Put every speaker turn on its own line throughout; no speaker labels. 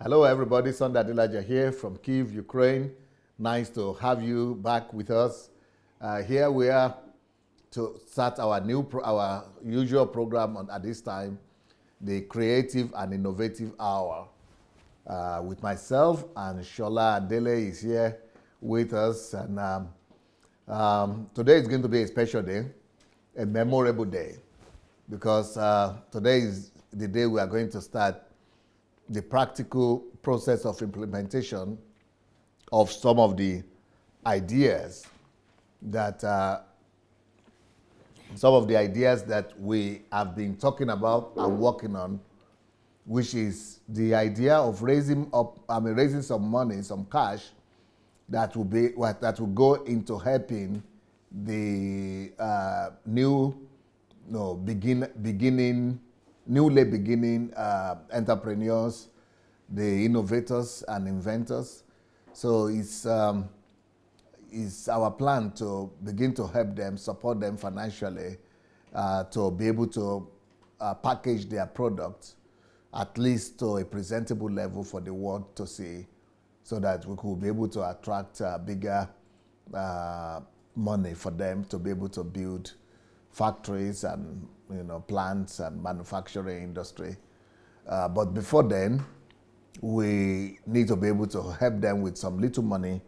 Hello, everybody. Sola Adele here from Kyiv, Ukraine. Nice to have you back with us. Here we are to start our usual program at this time, the Creative and Innovative Hour. With myself and Sola Adele is here with us, and today is going to be a special day, a memorable day, because today is the day we are going to start the practical process of implementation of some of the ideas that we have been talking about and working on, which is the idea of raising some money, some cash that will go into helping the newly beginning entrepreneurs, the innovators and inventors. So it's our plan to begin to help them, support them financially, to be able to package their products at least to a presentable level for the world to see, so that we could be able to attract bigger money for them to be able to build factories and plants and manufacturing industry. But before then, we need to be able to help them with some little money.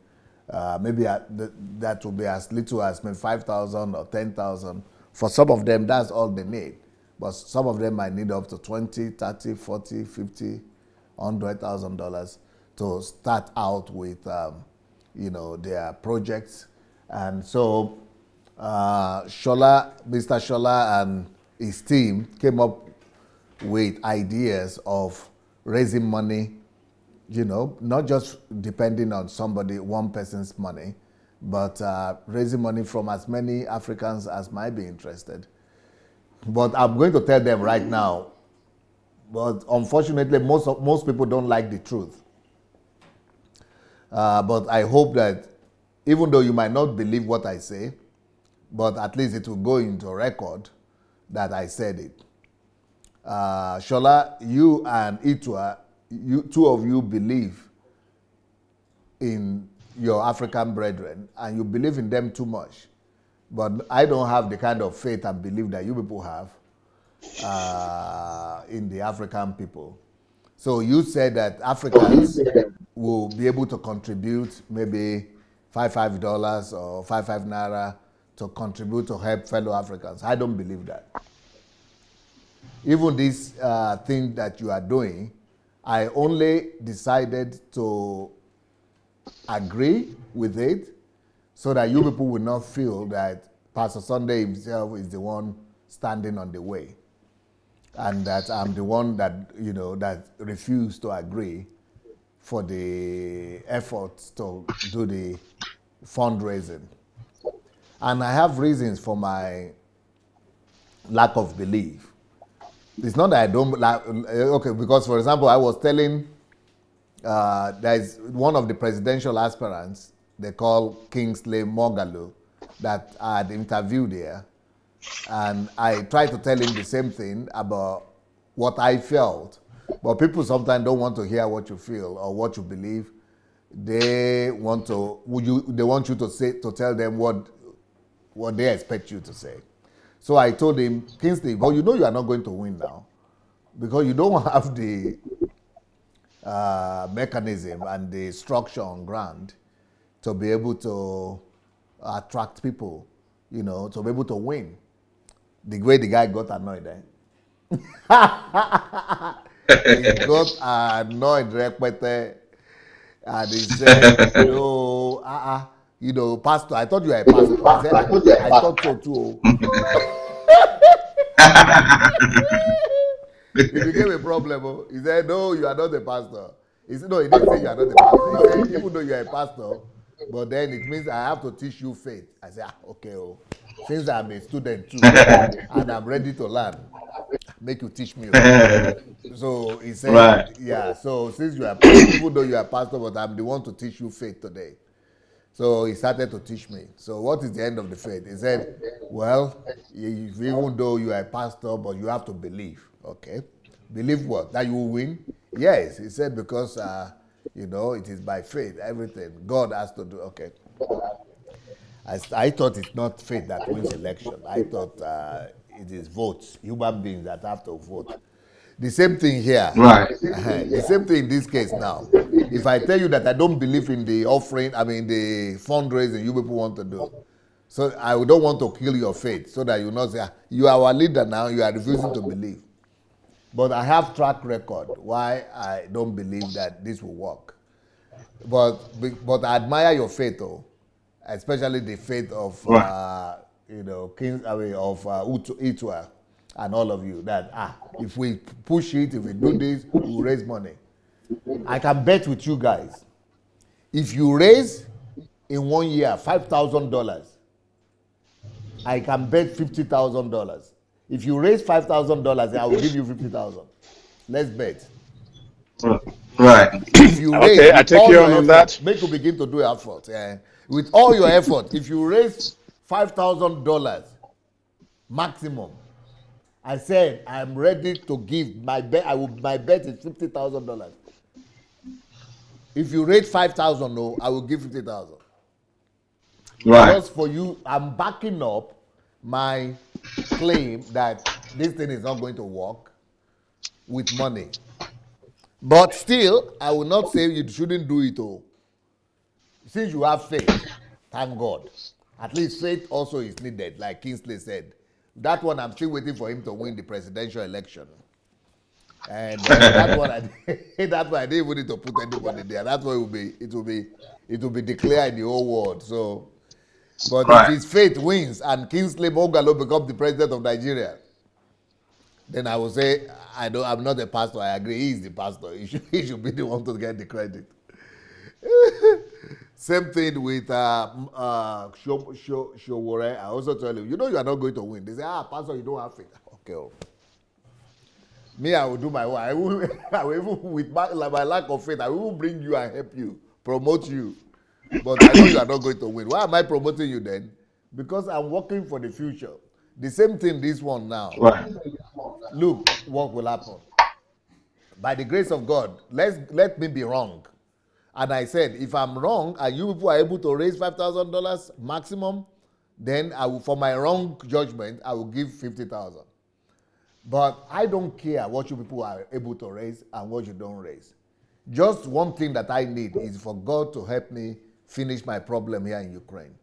Maybe that will be as little as maybe 5,000 or 10,000. For some of them, that's all they need. But some of them might need up to 20, 30, 40, 50, $100,000 to start out with, their projects. And so Mr. Sola and his team came up with ideas of raising money, not just depending on one person's money, but raising money from as many Africans as might be interested. But I'm going to tell them right now, but unfortunately, most people don't like the truth. But I hope that even though you might not believe what I say, but at least it will go into record that I said it. Sola, you and Itua, two of you believe in your African brethren, and you believe in them too much. But I don't have the kind of faith and belief that you people have in the African people. So you said that Africans will be able to contribute maybe $5 or 55 naira to contribute to help fellow Africans. I don't believe that. Even this thing that you are doing, I only decided to agree with it so that you people will not feel that Pastor Sunday himself is the one standing on the way, and that I'm the one that that refused to agree for the efforts to do the fundraising. And I have reasons for my lack of belief. It's not that I don't like, okay, because for example, I was telling, there's one of the presidential aspirants, they call Kingsley Moghalu, that I had interviewed here. And I tried to tell him the same thing about what I felt. But people sometimes don't want to hear what you feel or what you believe. They want you to tell them what they expect you to say. So I told him, Kingsley, well, you are not going to win now, because you don't have the mechanism and the structure on ground to be able to attract people, to be able to win. The way the guy got annoyed, he got annoyed, and he said, pastor, I thought you were a pastor. I said, I thought so too. It became a problem. He said, no, you are not a pastor. He said, no, he didn't say you are not a pastor. He said, even though you are a pastor, but then it means I have to teach you faith. I said, okay, since I'm a student too, and I'm ready to learn, make you teach me. So he said, right. Yeah, so since you are, even though you are a pastor, but I'm the one to teach you faith today. So he started to teach me. So what is the end of the faith? He said, well, even though you are a pastor, but you have to believe. Okay. Believe what? That you will win? Yes. He said because, you know, it is by faith, everything. God has to do. Okay. I thought it's not faith that wins election. I thought it is votes, human beings that have to vote. The same thing here.
Right.
The same thing in this case now. If I tell you that I don't believe in the offering, I mean the fundraising you people want to do, so I don't want to kill your faith so that you not say, you are our leader now, you are refusing to believe. But I have track record why I don't believe that this will work. But I admire your faith though, especially the faith of you know, Kings, I mean, of Itua and all of you, that if we push it, if we do this, we'll raise money. I can bet with you guys, if you raise in 1 year $5,000, I can bet $50,000. If you raise $5,000, I will give you 50,000. Let's bet.
Right.
If you raise,
okay, I take you on
effort,
that.
make you begin to do effort. With all your effort, if you raise $5,000 maximum, I said I'm ready to give my bet. My bet is $50,000. If you raise 5,000, no, I will give 50,000.
Right.
Just for you, I'm backing up my claim that this thing is not going to work with money. But still, I will not say you shouldn't do it all. Since you have faith, thank God. At least faith also is needed, like Kingsley said. That one, I'm still waiting for him to win the presidential election. And that one, I didn't even need to put anybody there. That's why it will be declared in the whole world. So, but if his faith wins and Kingsley Mogalo becomes the president of Nigeria, then I will say, I'm not a pastor. I agree. He is the pastor. He should be the one to get the credit. Same thing with Showore. I also tell him, you are not going to win. They say, pastor, you don't have faith. Okay. Me, I will do my work. I will even with my lack of faith, I will bring you and help you, promote you. But I know you are not going to win. Why am I promoting you then? Because I'm working for the future. The same thing, this one now.
Right.
Look, what will happen? By the grace of God, let me be wrong. And I said, if I'm wrong and you people are able to raise $5,000 maximum, then I will, for my wrong judgment, I will give 50,000. But I don't care what you people are able to raise and what you don't raise. Just one thing that I need is for God to help me finish my problem here in Ukraine.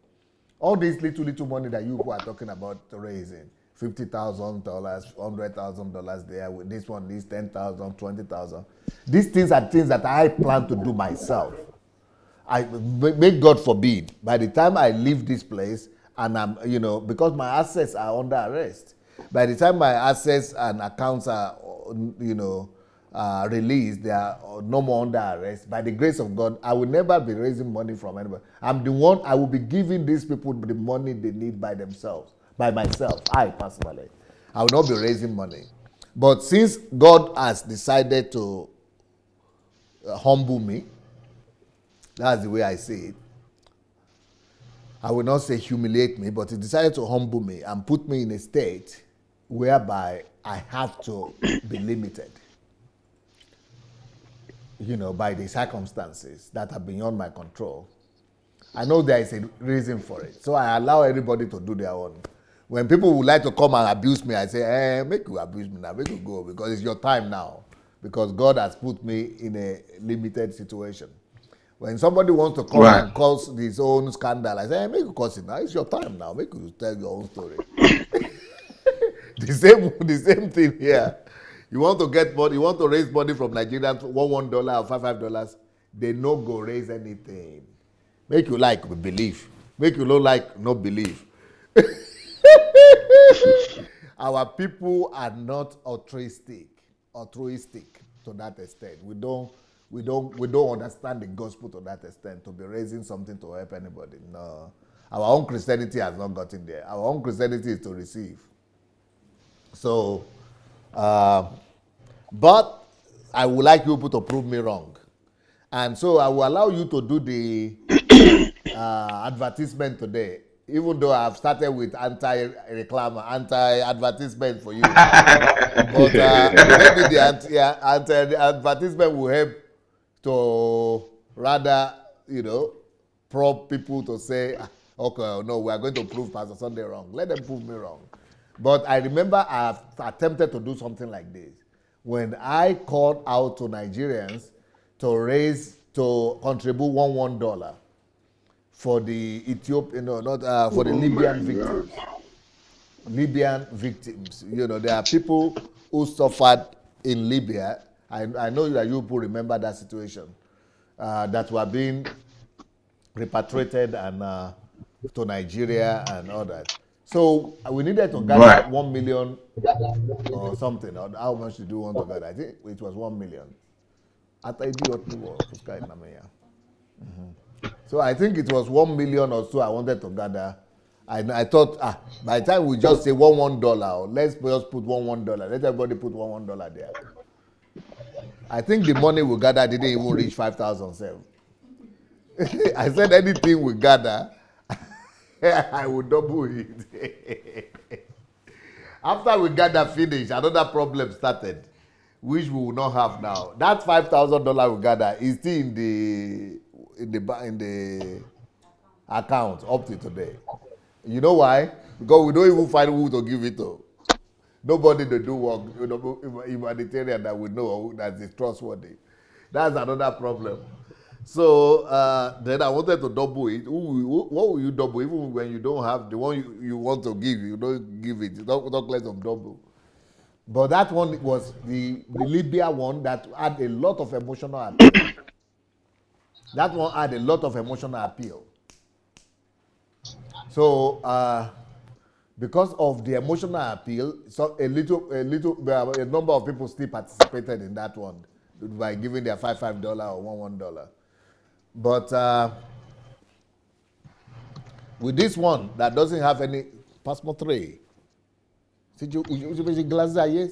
All this little money that you people are talking about raising, $50,000, $100,000 there, with this one, this 10,000, 20,000. These things are things that I plan to do myself. May God forbid, by the time I leave this place, and I'm, because my assets are under arrest. By the time my assets and accounts are, released, they are no more under arrest. By the grace of God, I will never be raising money from anybody. I'm the one, I will be giving these people the money they need by themselves, by myself, I personally. I will not be raising money. But since God has decided to humble me, that's the way I see it. I will not say humiliate me, but he decided to humble me and put me in a state whereby I have to be limited, by the circumstances that are beyond my control. I know there is a reason for it. So I allow everybody to do their own. When people would like to come and abuse me, I say, make you abuse me now, make you go, because it's your time now. Because God has put me in a limited situation. When somebody wants to come and cause his own scandal, I say, make you cause it now. It's your time now. Make you tell your own story. The same thing here. You want to get money, you want to raise money from Nigerians, $1 or $5. They no go raise anything. Make you like believe. Make you no like no believe. Our people are not altruistic to that extent. We don't understand the gospel to that extent, to be raising something to help anybody. No. Our own Christianity has not gotten there. Our own Christianity is to receive. So, but I would like you people to prove me wrong. And so I will allow you to do the advertisement today. even though I've started with anti-reclama, anti-advertisement for you. But maybe the anti-advertisement will help to rather, prompt people to say, okay, no, we are going to prove Pastor Sunday wrong. Let them prove me wrong. But I remember I've attempted to do something like this. When I called out to Nigerians to contribute $1 for the Ethiopian, not for the Libyan victims. Libyan victims. There are people who suffered in Libya. I know that you people remember that situation, that were being repatriated and to Nigeria and all that. So we needed to gather 1 million or something. Or how much did you want to gather? I think it was 1 million. So I think it was 1 million or so I wanted to gather. I thought, by the time we just say $1, let's just put $1. Let everybody put $1 there. I think the money we gathered didn't even reach 5,000. I said anything we gather, I will double it. After we gather finished, another problem started, which we will not have now. That $5,000 we gather is still in the account up to today. You know why? Because we don't even find who to give it to. Nobody to do work, humanitarian that we know that is trustworthy. That's another problem. So then I wanted to double it. What will you double? Even when you don't have the one you want to give, you don't give it. You don't less of double. But that one was the Libya one that had a lot of emotional appeal. That one had a lot of emotional appeal. So because of the emotional appeal, so a number of people still participated in that one by giving their $5 or $1. But with this one that doesn't have any passport tray, yes.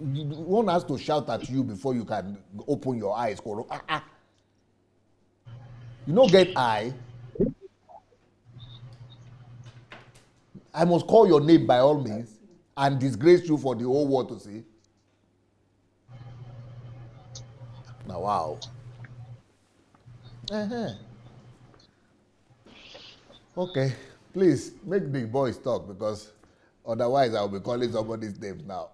One has to shout at you before you can open your eyes. You don't get eye. I must call your name by all means and disgrace you for the whole world to see. Now, wow. Okay, please make the boys talk because otherwise I'll be calling somebody's name now.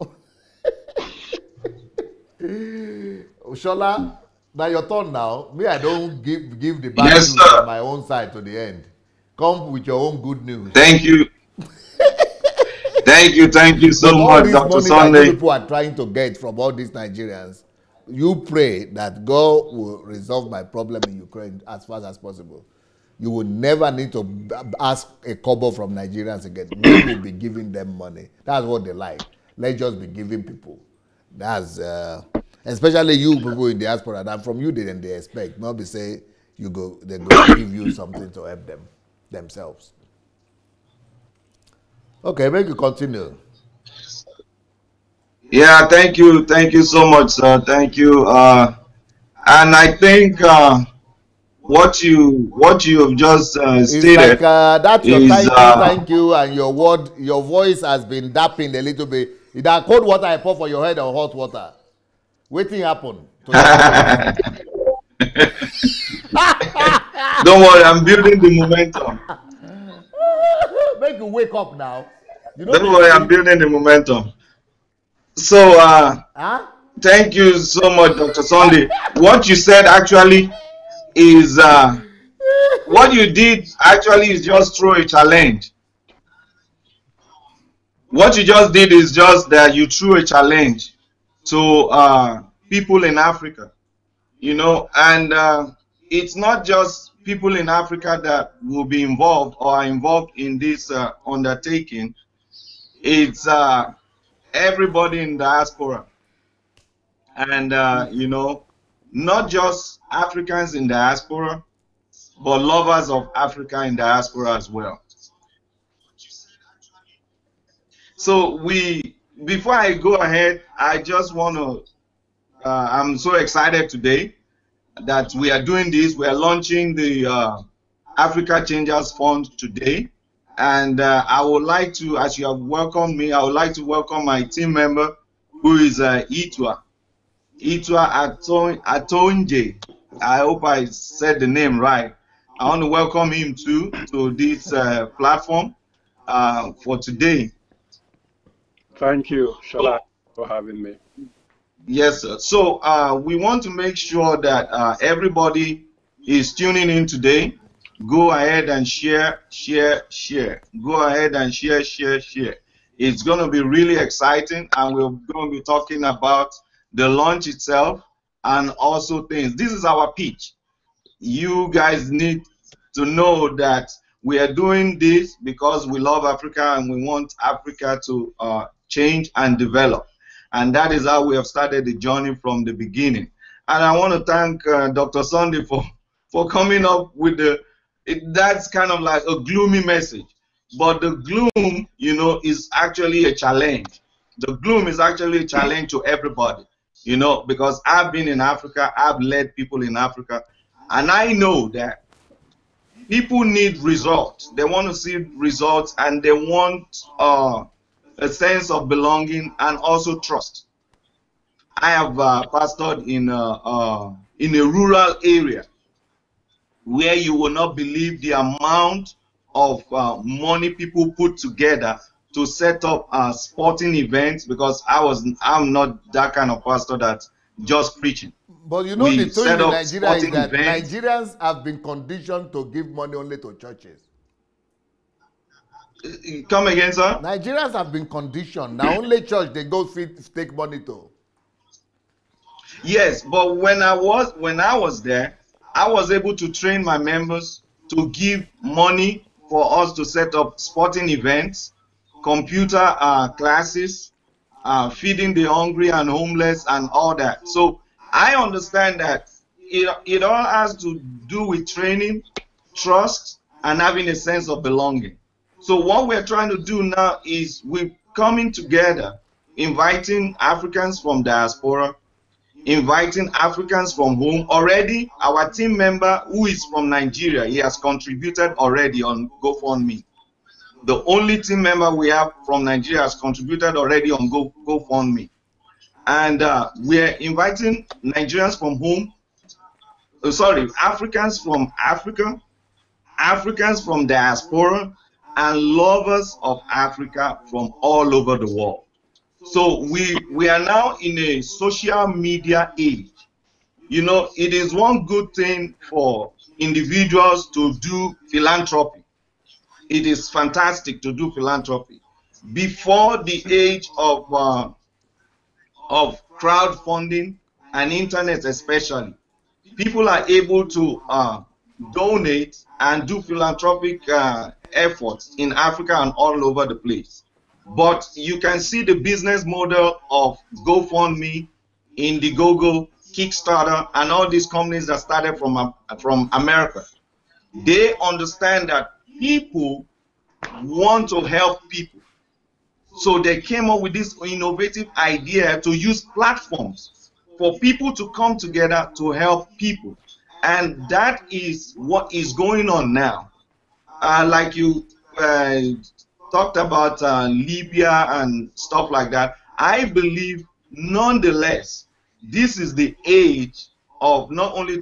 Sola, now your turn now. Me, I don't give the bad news on my own side to the end. Come with your own good news.
Thank you. Thank you so much, Dr. Sunday.
That people are trying to get from all these Nigerians, you pray that God will resolve my problem in Ukraine as fast as possible. You will never need to ask a kobo from Nigerians again. We will be giving them money. That's what they like. Let's just be giving people. That's especially you people in diaspora. That from you they expect. Not be say they're going to give you something to help them themselves. Okay, make you continue.
Yeah, thank you so much, sir. Thank you. And I think what you have just stated,
like that's your thank you, and your voice has been dapping a little bit. Is that cold water I pour for your head or hot water? Waiting happen.
Don't worry, I'm building the momentum.
Make you wake up now.
Don't worry, I'm building the momentum. So, thank you so much, Dr. Sunday. What you said actually is, what you did actually is just throw a challenge. What you just did is just that you threw a challenge to people in Africa, and it's not just people in Africa that will be involved or are involved in this undertaking. It's everybody in diaspora, and not just Africans in diaspora, but lovers of Africa in diaspora as well. So before I go ahead, I just want to I'm so excited today that we are doing this. We are launching the Africa Changers Fund today. And I would like to, as you have welcomed me, I would like to welcome my team member, who is Itua Aitonje. I hope I said the name right. I want to welcome him too to this platform for today.
Thank you, Sola, for having me.
Yes, sir. So we want to make sure that everybody is tuning in today. Go ahead and share. Go ahead and share. It's going to be really exciting, and we're going to be talking about the launch itself and also things. This is our pitch. You guys need to know that we are doing this because we love Africa and we want Africa to change and develop. And that is how we have started the journey from the beginning. And I want to thank Dr. Sunday for coming up with that's kind of like a gloomy message. But the gloom, you know, is actually a challenge. The gloom is actually a challenge to everybody, you know, because I've been in Africa, I've led people in Africa, and I know that people need results. They want to see results, and they want a sense of belonging and also trust. I have pastored in a rural area where you will not believe the amount of money people put together to set up sporting events, because I'm not that kind of pastor that's just preaching.
But you know, the thing in Nigeria is that Nigerians have been conditioned to give money only to churches.
Come again, sir?
Nigerians have been conditioned. Now only church they go take money to.
Yes, but when I was there, I was able to train my members to give money for us to set up sporting events, computer classes, feeding the hungry and homeless and all that. So I understand that it all has to do with training, trust, and having a sense of belonging. So what we're trying to do now is we're coming together, inviting Africans from diaspora, inviting Africans from home. Already, our team member who is from Nigeria, he has contributed already on GoFundMe. The only team member we have from Nigeria has contributed already on GoFundMe. And we're inviting Nigerians from home, Africans from Africa, Africans from diaspora, and lovers of Africa from all over the world. So we are now in a social media age. You know, it is one good thing for individuals to do philanthropy. It is fantastic to do philanthropy. Before the age of crowdfunding and internet especially, people are able to donate and do philanthropic efforts in Africa and all over the place. But you can see the business model of GoFundMe, Indiegogo, Kickstarter, and all these companies that started from America. They understand that people want to help people. So they came up with this innovative idea to use platforms for people to come together to help people. And that is what is going on now. Like you talked about Libya and stuff like that, I believe nonetheless, this is the age of not only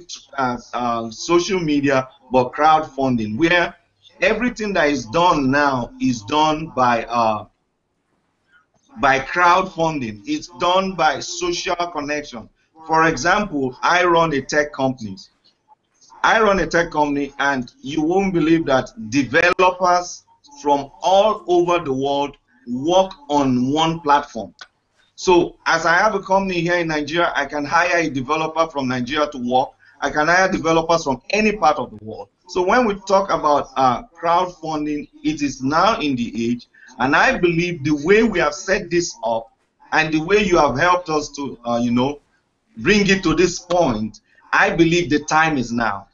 social media, but crowdfunding, where everything that is done now is done by crowdfunding. It's done by social connection. For example, I run a tech company, and you won't believe that developers from all over the world work on one platform. So as I have a company here in Nigeria, I can hire a developer from Nigeria to work. I can hire developers from any part of the world. So when we talk about crowdfunding, it is now in the age, and I believe the way we have set this up and the way you have helped us to, you know, bring it to this point, I believe the time is now.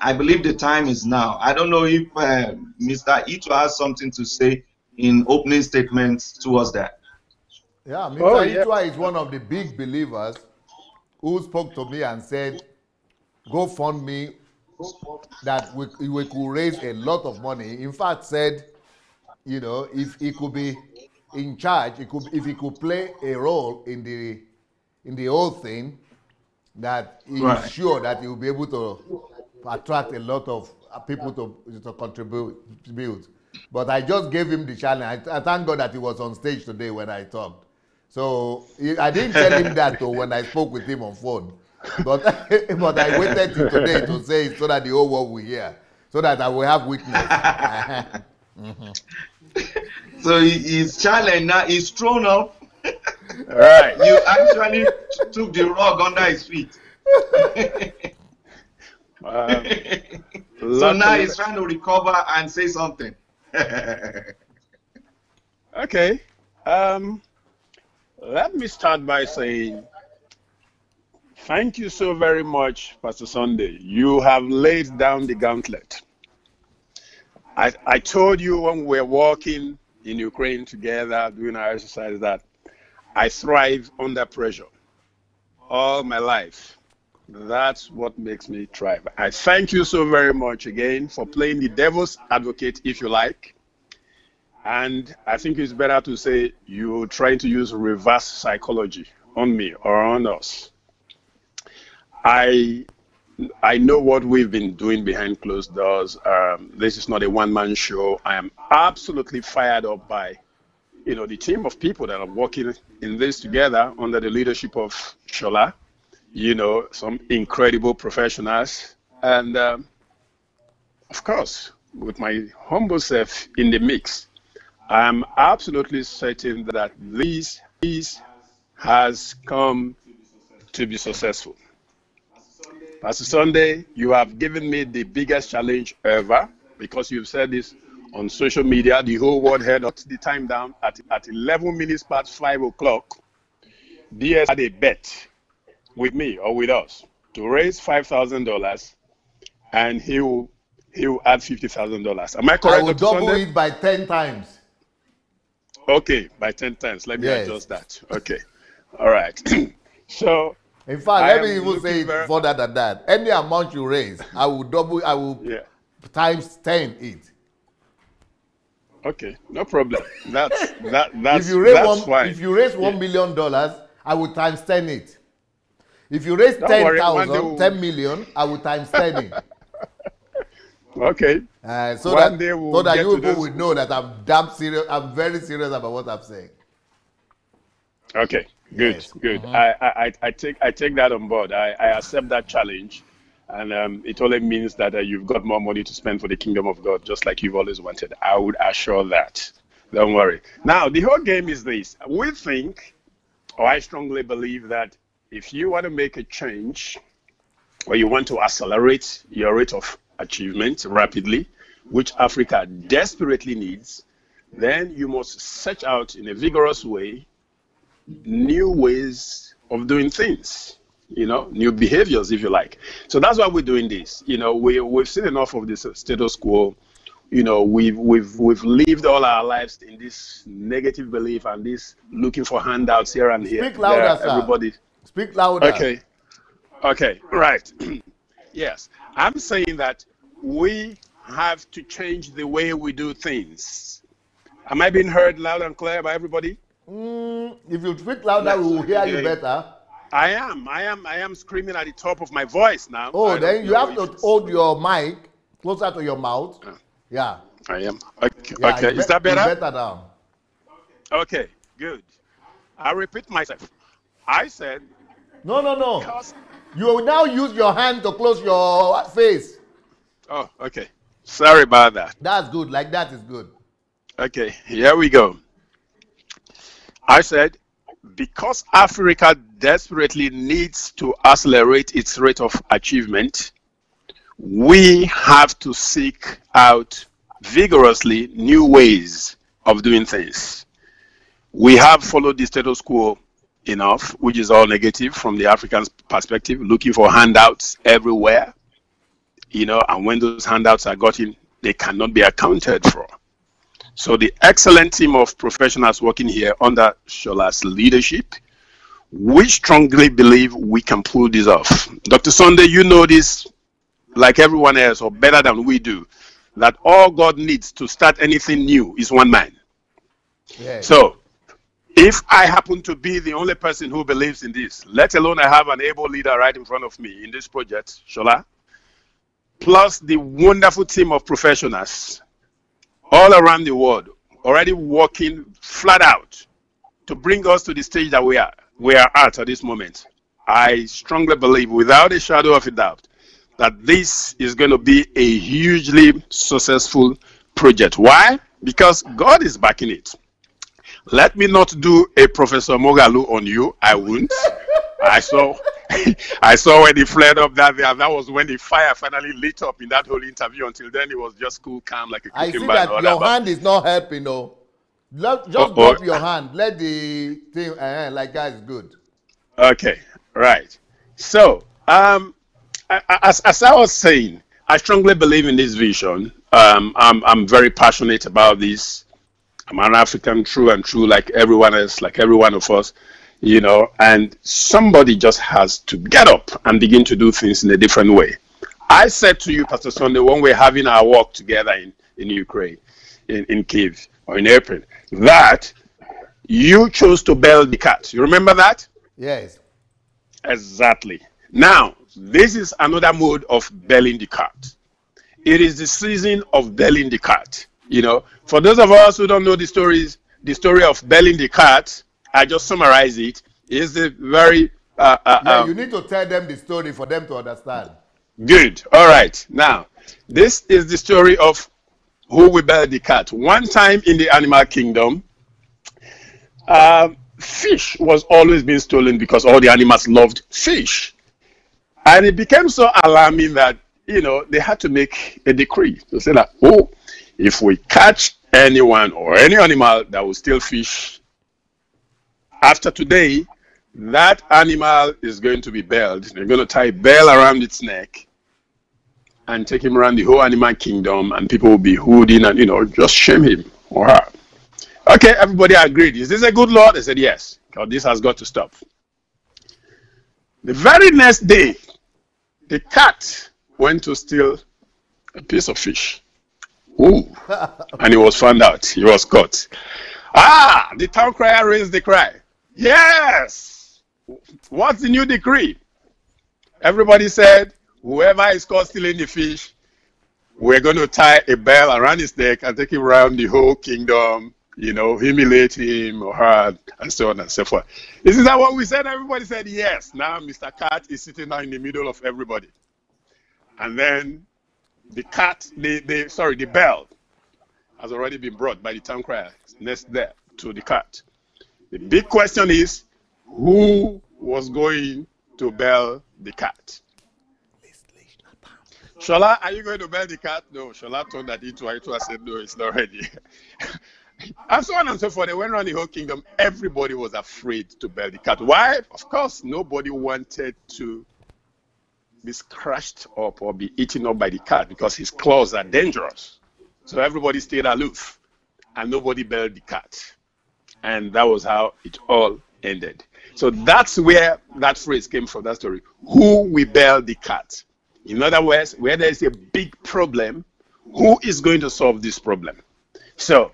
I believe the time is now. I don't know if Mr. Itua has something to say in opening statements towards that.
Yeah, Mr. Itua is one of the big believers who spoke to me and said, GoFundMe that we could raise a lot of money. In fact, said, you know, if he could be in charge, if he could play a role in the whole thing, that he is sure that he will be able to attract a lot of people to contribute. But I just gave him the challenge. I thank God that he was on stage today when I talked. So I didn't tell him that though when I spoke with him on phone. But but I waited till today to say it so that the whole world will hear, so that I will have witness.
So his challenge now is thrown up.
Right.
You actually took the rug under his feet. So now he's trying to recover and say something.
Okay. Let me start by saying thank you so very much, Pastor Sunday. You have laid down the gauntlet. I told you when we were walking in Ukraine together doing our exercise that I thrive under pressure all my life. That's what makes me thrive. I thank you so very much again for playing the devil's advocate, if you like. And I think it's better to say you're trying to use reverse psychology on me or on us. I know what we've been doing behind closed doors. This is not a one-man show. I am absolutely fired up by, you know, the team of people that are working in this together under the leadership of Sola. You know, some incredible professionals. And of course, with my humble self in the mix, I am absolutely certain that this has come to be successful. Pastor Sunday, you have given me the biggest challenge ever because you've said this on social media. The whole world heard the time down at 11 minutes past 5 o'clock. DS had a bet with me or with us to raise $5,000, and he will add $50,000. Am I correct?
I will double it by 10 times.
Okay, by 10 times. Let me adjust that. Okay, all right. So,
in fact, let me even say it further than that. Any amount you raise, I will double. I will times 10 it.
Okay, no problem. That's
if you raise fine. If you raise $1 million, I will times 10 it. If you raise 10,000, 10 million, I will times 10 it.
Okay.
So that you people will know that I'm damn serious. I'm very serious about what I'm saying.
Okay. Good. Yes. Good. Mm-hmm. I take that on board. I accept that challenge, and it only means that you've got more money to spend for the kingdom of God, just like you've always wanted. I would assure that. Don't worry. Now the whole game is this. We think, or I strongly believe that if you want to make a change, or you want to accelerate your rate of achievement rapidly, which Africa desperately needs, then you must search out in a vigorous way new ways of doing things, you know, new behaviors, if you like. So that's why we're doing this. You know, we've seen enough of this status quo. You know, we've lived all our lives in this negative belief and this looking for handouts here and here.
Speak louder, sir. Everybody. Speak louder.
Okay, right. Yes, I'm saying that we have to change the way we do things. Am I being heard loud and clear by everybody?
If you speak louder, we will hear you better.
I am screaming at the top of my voice now.
Oh, then you have to hold your mic closer to your mouth. Yeah.
I am. Okay. Yeah, okay. Is that better?
Better now.
Okay, good. I'll repeat myself. I said...
No. You will now use your hand to close your face.
Oh, okay. Sorry about that.
That's good. Like that is good.
Okay, here we go. I said, because Africa desperately needs to accelerate its rate of achievement, we have to seek out vigorously new ways of doing things. We have followed the status quo enough, which is all negative from the African perspective, looking for handouts everywhere, you know, and when those handouts are gotten, they cannot be accounted for. So the excellent team of professionals working here under Sola's leadership, we strongly believe we can pull this off. Dr. Sunday, you know this like everyone else, or better than we do, that all God needs to start anything new is one man.
Yes.
So, if I happen to be the only person who believes in this, let alone I have an able leader right in front of me in this project, Sola, plus the wonderful team of professionals all around the world, already working flat out to bring us to the stage that we are at this moment, I strongly believe, without a shadow of a doubt, that this is going to be a hugely successful project. Why? Because God is backing it. Let me not do a Professor Mogalu on you. I won't. I saw when he flared up that was when the fire finally lit up in that whole interview. Until then, it was just cool, calm, like a cooking
I see
ban.
that your hand is not helping, no. Just drop your hand. Let the thing, like that is good.
Okay, right. So, as I was saying, I strongly believe in this vision. I'm very passionate about this. I'm an African true and true, like everyone else, like every one of us, and somebody just has to get up and begin to do things in a different way. I said to you, Pastor Sunday, when we're having our walk together in Ukraine, in Kiev, or in April, that you chose to bail the cat. You remember that?
Yes.
Exactly. Now, this is another mode of bailing the cat. It is the season of bailing the cat. For those of us who don't know the story of bailing the cat, I just summarize it. It's a very
you need to tell them the story for them to understand.
Good. All right. Now, this is the story of who will bail the cat. One time in the animal kingdom, fish was always being stolen because all the animals loved fish. And it became so alarming that, they had to make a decree to say that, if we catch anyone or any animal that will steal fish, after today, that animal is going to be bailed. They're going to tie a bail around its neck and take him around the whole animal kingdom, and people will be hooting and, just shame him or her. Okay, everybody agreed. Is this a good law? They said yes, because this has got to stop. The very next day, the cat went to steal a piece of fish. And he was found out. He was caught. The town crier raised the cry. Yes! What's the new decree? Everybody said, whoever is caught stealing the fish, we're going to tie a bell around his neck and take him around the whole kingdom, humiliate him or her, and so on and so forth. Isn't that what we said? Everybody said yes. Now Mr. Cat is sitting now in the middle of everybody. And then the bell has already been brought by the town crier next there to the cat. The big question is, who was going to bail the cat? Sola, are you going to bail the cat? No, Sola told that Itua said no, it's not ready. And so on and so forth. They went around the whole kingdom. Everybody was afraid to bail the cat. Why? Of course, nobody wanted to be scratched up or be eaten up by the cat because his claws are dangerous. So everybody stayed aloof and nobody bailed the cat. And that was how it all ended. So that's where that phrase came from, that story. Who will bail the cat? In other words, where there is a big problem, who is going to solve this problem? So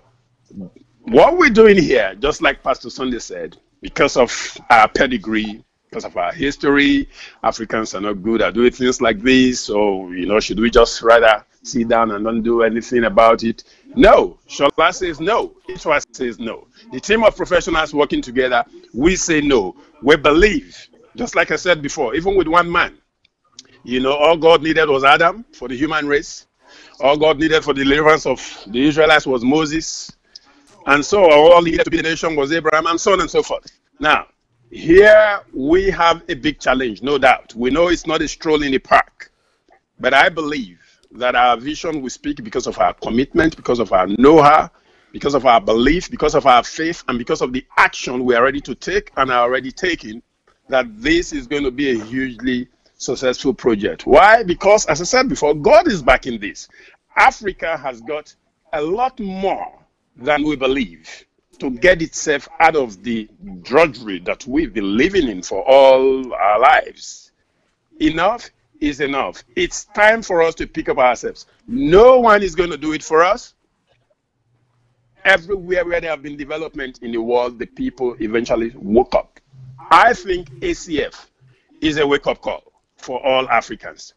what we're doing here, just like Pastor Sunday said, because of our pedigree, because of our history, Africans are not good at doing things like this. So, should we just rather sit down and not do anything about it? No. Sola says no. Itua says no. The team of professionals working together, we say no. We believe, just like I said before, even with one man, all God needed was Adam for the human race. All God needed for the deliverance of the Israelites was Moses. And so all he needed to be the nation was Abraham, and so on and so forth. Now, here we have a big challenge, no doubt. We know it's not a stroll in the park. But I believe that our vision will speak because of our commitment, because of our know-how, because of our belief, because of our faith, and because of the action we are ready to take and are already taking, that this is going to be a hugely successful project. Why? Because, as I said before, God is backing this. Africa has got a lot more than we believe. to get itself out of the drudgery that we've been living in for all our lives. Enough is enough. It's time for us to pick up ourselves. No one is going to do it for us. Everywhere where there have been development in the world, the people eventually woke up. I think ACF is a wake-up call for all Africans.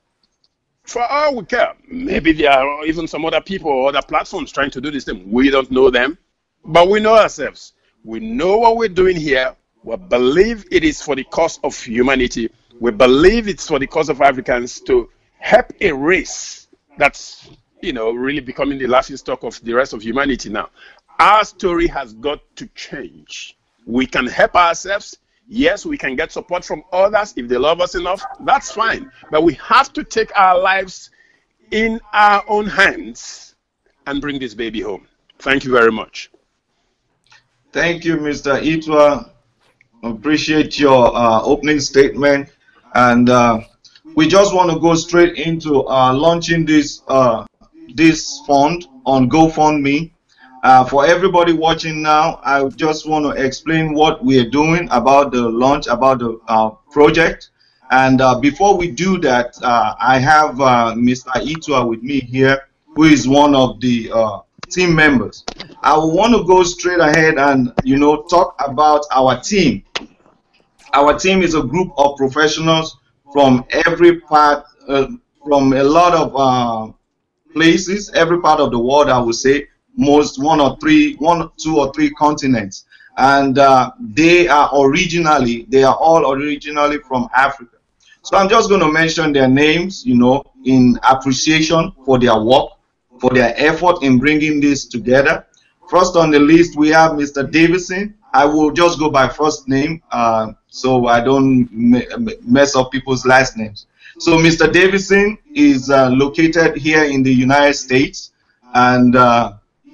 For all we care, maybe there are even some other people or other platforms trying to do this thing. We don't know them, but we know ourselves. We know what we're doing here. We believe it is for the cause of humanity. We believe it's for the cause of Africans to help a race that's, really becoming the laughingstock of the rest of humanity now. Our story has got to change. We can help ourselves. Yes, we can get support from others if they love us enough. That's fine. But we have to take our lives in our own hands and bring this baby home. Thank you very much.
Thank you, Mr. Itua. Appreciate your opening statement. And we just want to go straight into launching this fund on GoFundMe. For everybody watching now, I just want to explain what we are doing about the launch, about the project. And before we do that, I have Mr. Itua with me here, who is one of the team members. I want to go straight ahead and, talk about our team. Our team is a group of professionals from every part, from a lot of places, every part of the world, I would say. Two or three continents, and they are all originally from Africa. So I'm just going to mention their names, in appreciation for their work, for their effort in bringing this together. First on the list, we have Mr. Davison. I will just go by first name, so I don't mess up people's last names. So Mr. Davison is located here in the United States, and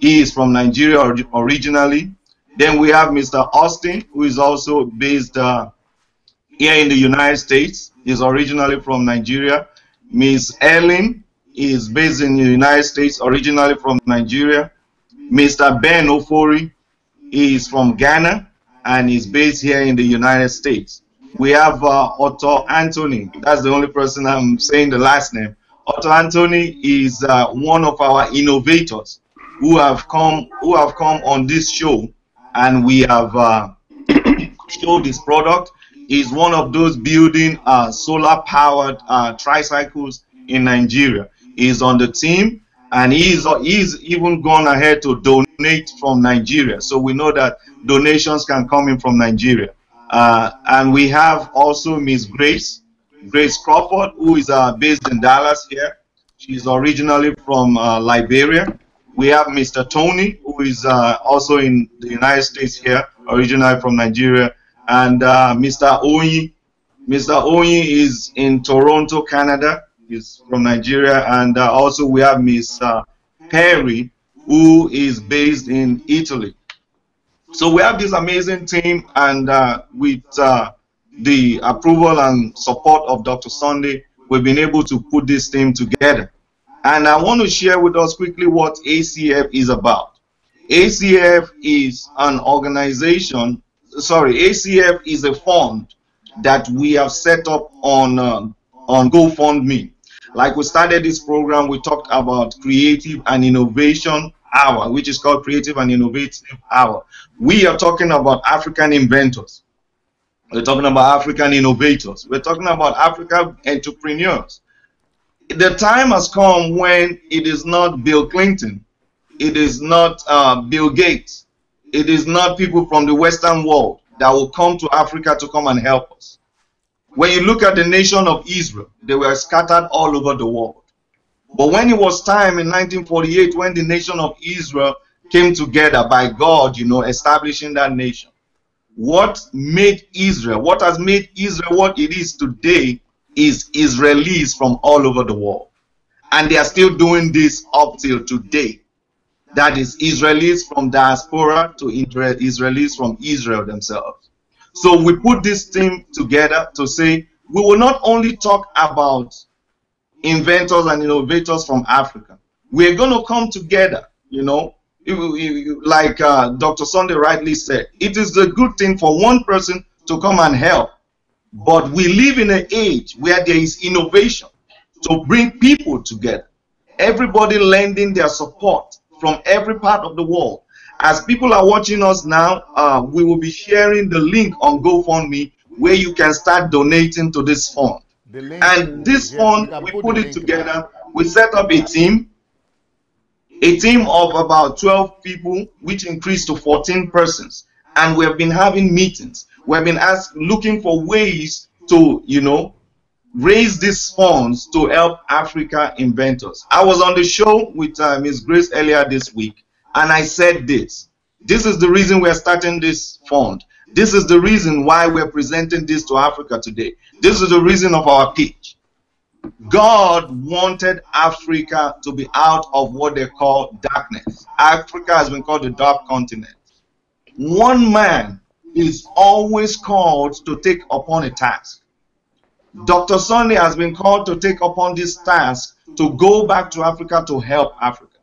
he is from Nigeria originally. Then we have Mr. Austin, who is also based here in the United States. He's originally from Nigeria. Ms. Ellen is based in the United States, originally from Nigeria. Mr. Ben Ofori is from Ghana and is based here in the United States. We have Otto Anthony. That's the only person I'm saying the last name. Otto Anthony is one of our innovators who have come on this show, and we have showed this product. Is one of those building solar powered tricycles in Nigeria. He's on the team, and he's even gone ahead to donate from Nigeria. So we know that donations can come in from Nigeria. And we have also Miss Grace Crawford, who is based in Dallas here. She's originally from Liberia. We have Mr. Tony, who is also in the United States here, originally from Nigeria, and Mr. Oyi. Mr. Oyi is in Toronto, Canada. He's from Nigeria, and also we have Miss Perry, who is based in Italy. So we have this amazing team, and with the approval and support of Dr. Sunday, we've been able to put this team together. And I want to share with us quickly what ACF is about. ACF is an organization, ACF is a fund that we have set up on GoFundMe. Like we started this program, we talked about Creative and Innovation Hour, which is called Creative and Innovative Hour. We are talking about African inventors. We're talking about African innovators. We're talking about African entrepreneurs. The time has come when it is not Bill Clinton, it is not Bill Gates, it is not people from the Western world that will come to Africa to come and help us. When you look at the nation of Israel, they were scattered all over the world. But when it was time in 1948, when the nation of Israel came together by God, establishing that nation, what made Israel, what has made Israel what it is today, is Israelis from all over the world. And they are still doing this up till today. That is Israelis from diaspora to Israelis from Israel themselves. So we put this team together to say we will not only talk about inventors and innovators from Africa. We're going to come together, like Dr. Sunday rightly said, it is a good thing for one person to come and help. But we live in an age where there is innovation to bring people together. Everybody lending their support from every part of the world. As people are watching us now, we will be sharing the link on GoFundMe where you can start donating to this fund. And this fund, we put it together. We set up a team of about 12 people, which increased to 14 persons. And we have been having meetings. We have been looking for ways to, raise these funds to help Africa inventors. I was on the show with Ms. Grace earlier this week, and I said this. This is the reason we're starting this fund. This is the reason why we're presenting this to Africa today. This is the reason of our pitch. God wanted Africa to be out of what they call darkness. Africa has been called the dark continent. One man is always called to take upon a task. Dr. Sunday has been called to take upon this task to go back to Africa to help Africa.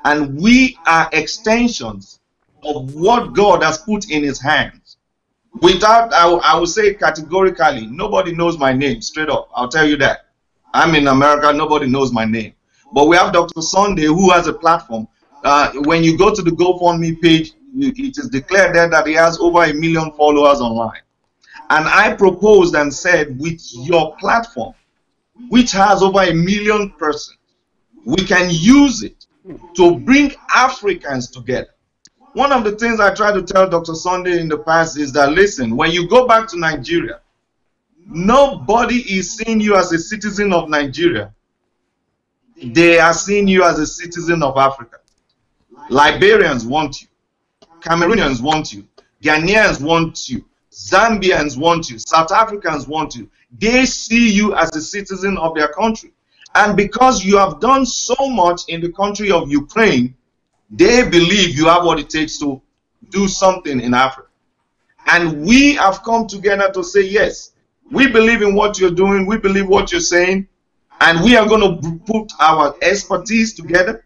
And we are extensions of what God has put in his hands. Without, I will say categorically, nobody knows my name, straight up. I'll tell you that. I'm in America, nobody knows my name. But we have Dr. Sunday who has a platform. When you go to the GoFundMe page, it is declared there that he has over 1 million followers online. And I proposed and said, with your platform, which has over 1 million persons, we can use it to bring Africans together. One of the things I tried to tell Dr. Sunday in the past is that, listen, when you go back to Nigeria, nobody is seeing you as a citizen of Nigeria. They are seeing you as a citizen of Africa. Liberians want you. Cameroonians want you. Ghanaians want you. Zambians want you. South Africans want you. They see you as a citizen of their country. And because you have done so much in the country of Ukraine, they believe you have what it takes to do something in Africa. And we have come together to say, yes, we believe in what you're doing. We believe what you're saying. And we are going to put our expertise together.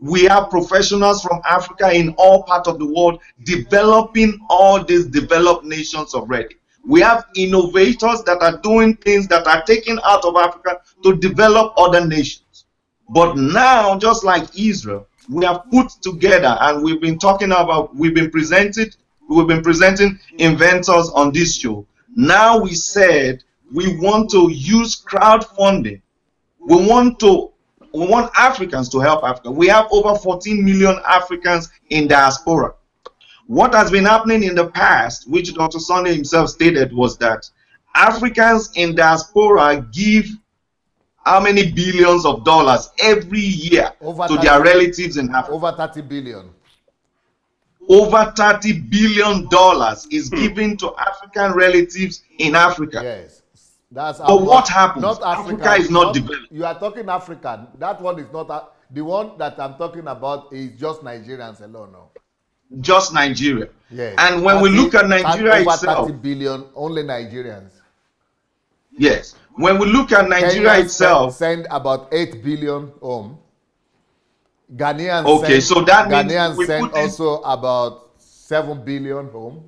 We have professionals from Africa in all parts of the world developing all these developed nations already. We have innovators that are doing things that are taken out of Africa to develop other nations. But now, just like Israel, we have put together, and we've been talking about, we've been presenting inventors on this show. Now we said we want to use crowdfunding. We want Africans to help Africa. We have over 14 million Africans in diaspora. What has been happening in the past, which Dr. Sunday himself stated, was that Africans in diaspora give how many billions of dollars every year to their relatives in Africa?
Over 30 billion.
Over $30 billion is given to African relatives in Africa.
Yes. That's
but what happens?
Not
Africa is not developed.
You are talking African. That one is not. The one that I'm talking about is just Nigerians alone. No?
Just Nigeria.
Yes.
And when we look at Nigeria
over
itself,
30 billion, only Nigerians.
Yes. When we look at Nigeria
Kenyans
itself,
send about 8 billion home. Ghanaians
okay,
send,
so that means
Ghanaians
we
send
put
also about 7 billion home.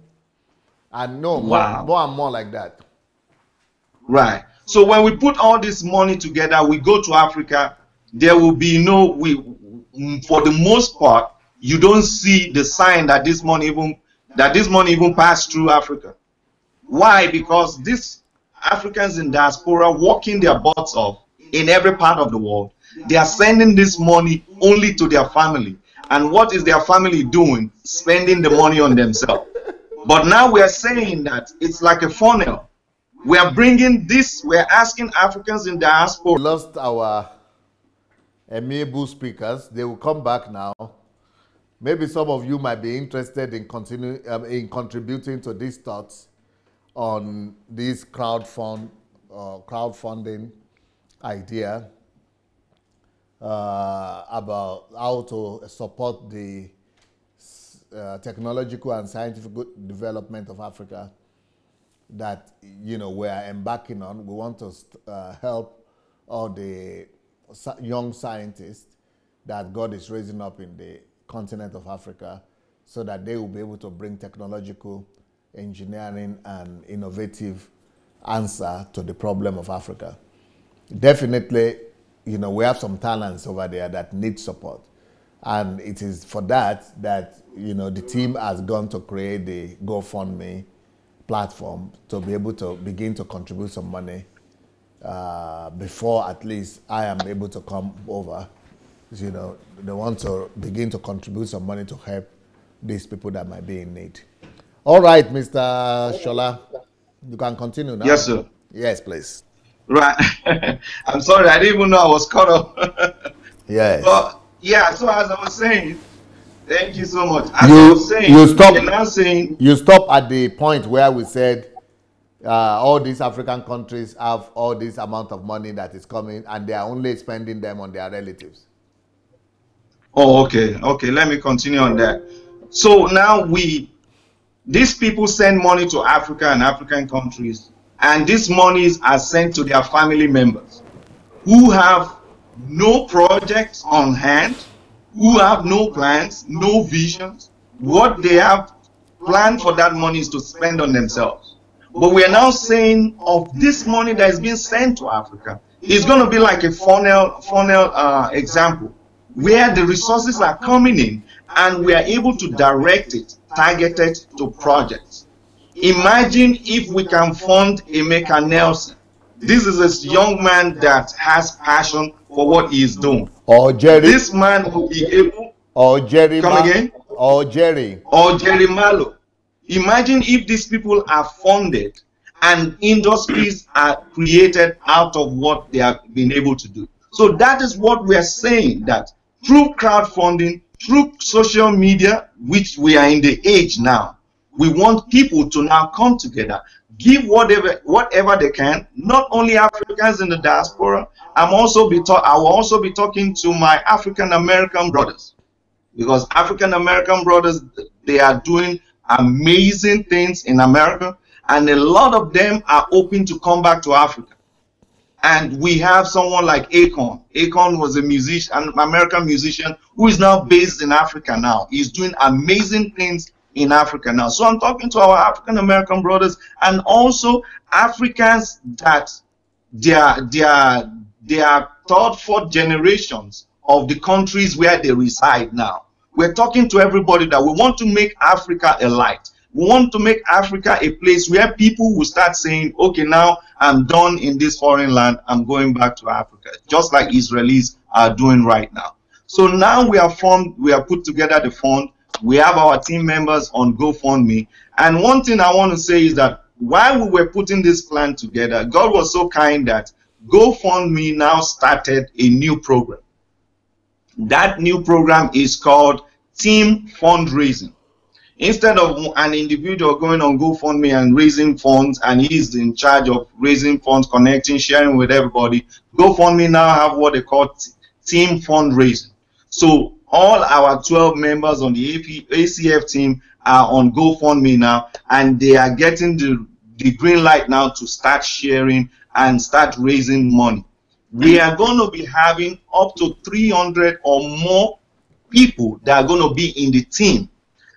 And no,
wow,
more and more like that.
Right. So when we put all this money together, we go to Africa, there will be no, for the most part, you don't see the sign that this money even passed through Africa. Why? Because these Africans in diaspora working their butts off in every part of the world, they are sending this money only to their family. And what is their family doing? Spending the money on themselves. But now we are saying that it's like a funnel. We are bringing this, we are asking Africans in diaspora.
We lost our amiable speakers. They will come back now. Maybe some of you might be interested in contributing to these thoughts on this crowdfunding idea about how to support the technological and scientific development of Africa that we are embarking on. We want to help all the young scientists that God is raising up in the continent of Africa so that they will be able to bring technological, engineering, and innovative answer to the problem of Africa. Definitely, you know, we have some talents over there that need support. And it is for that, you know, the team has gone to create the GoFundMe platform to be able to begin to contribute some money before at least I am able to come over. You know, they want to begin to contribute some money to help these people that might be in need. All right, Mr. Sola, you can continue now.
Yes, sir.
Yes, please.
Right. I'm sorry, I didn't even know I was caught up.
Yes.
But yeah, so as I was saying, thank you so much. As I was saying,
you stop at the point where we said all these African countries have all this amount of money that is coming and they are only spending them on their relatives.
Oh, okay. Okay, let me continue on that. So now these people send money to Africa and African countries, and these monies are sent to their family members who have no projects on hand, who have no plans, no visions. What they have planned for that money is to spend on themselves. But we are now saying of this money that is being sent to Africa, it's going to be like a funnel example, where the resources are coming in and we are able to direct it, target it to projects. Imagine if we can fund Emeka Nelson. This is a young man that has passion for what he is doing.
Or Jerry.
This man will be able.
Or Jerry.
Come again?
Or Jerry.
Or Jerry Malo. Imagine if these people are funded and industries are created out of what they have been able to do. So that is what we are saying, that through crowdfunding, through social media, which we are in the age now, we want people to now come together, give whatever they can, not only Africans in the diaspora. I will also be talking to my African American brothers, because African American brothers, they are doing amazing things in America, and a lot of them are open to come back to Africa. And we have someone like Akon. Akon was a musician, an American musician who is now based in Africa now. He's doing amazing things in Africa now. So I'm talking to our African American brothers and also Africans that they are third, fourth generations of the countries where they reside now. We're talking to everybody that we want to make Africa a light. We want to make Africa a place where people will start saying, okay, now I'm done in this foreign land, I'm going back to Africa, just like Israelis are doing right now. So now we are put together the fund. We have our team members on GoFundMe. And one thing I want to say is that while we were putting this plan together, God was so kind that GoFundMe now started a new program. That new program is called Team Fundraising. Instead of an individual going on GoFundMe and raising funds, and he's in charge of raising funds, connecting, sharing with everybody, GoFundMe now have what they call Team Fundraising. So all our 12 members on the ACF team are on GoFundMe now, and they are getting the green light now to start sharing and start raising money. We are going to be having up to 300 or more people that are going to be in the team,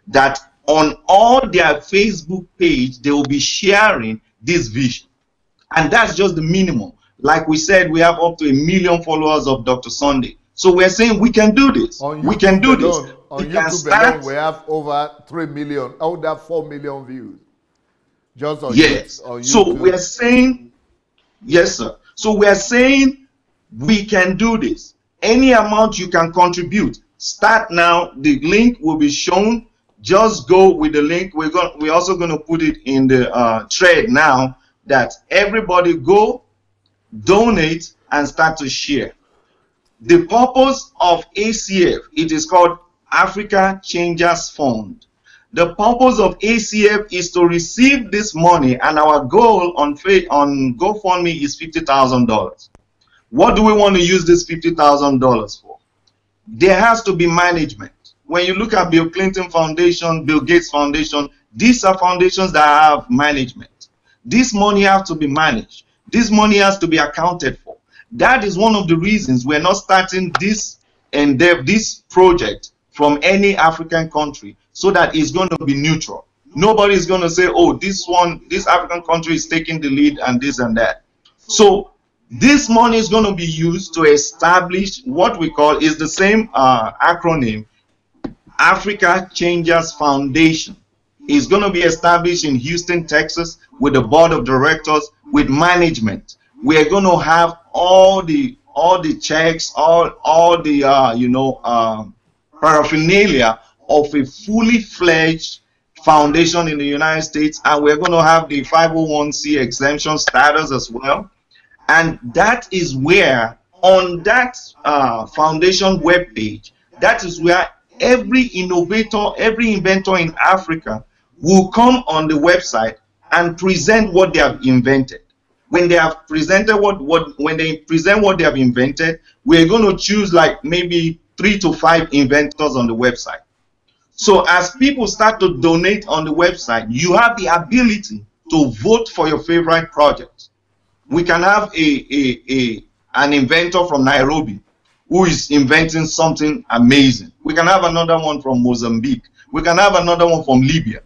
that on all their Facebook page, they will be sharing this vision. And that's just the minimum. Like we said, we have up to 1 million followers of Dr. Sunday. So we're saying we can do this. We can do this.
On YouTube alone, we have over 3 million, over 4 million views. Just on YouTube.
So we're saying, yes, sir. So we're saying we can do this. Any amount you can contribute. Start now. The link will be shown. Just go with the link. We're also going to put it in the thread now, that everybody go, donate, and start to share. The purpose of ACF, it is called Africa Changers Fund. The purpose of ACF is to receive this money, and our goal on GoFundMe is $50,000. What do we want to use this $50,000 for? There has to be management. When you look at Bill Clinton Foundation, Bill Gates Foundation, these are foundations that have management. This money has to be managed. This money has to be accounted for. That is one of the reasons we're not starting this project from any African country, so that it's going to be neutral. Nobody is going to say, oh, this African country is taking the lead and this and that. So this money is going to be used to establish what we call, is the same acronym, Africa Changers Foundation. Is going to be established in Houston, Texas, with a board of directors, with management. We are going to have all the checks, all the paraphernalia of a fully fledged foundation in the United States, and we're going to have the 501c exemption status as well. And that is where, on that foundation webpage, that is where every innovator, every inventor in Africa will come on the website and present what they have invented. When they have presented when they present what they have invented, we're going to choose like maybe 3 to 5 inventors on the website. So as people start to donate on the website, you have the ability to vote for your favorite project. We can have an inventor from Nairobi who is inventing something amazing. We can have another one from Mozambique. We can have another one from Libya.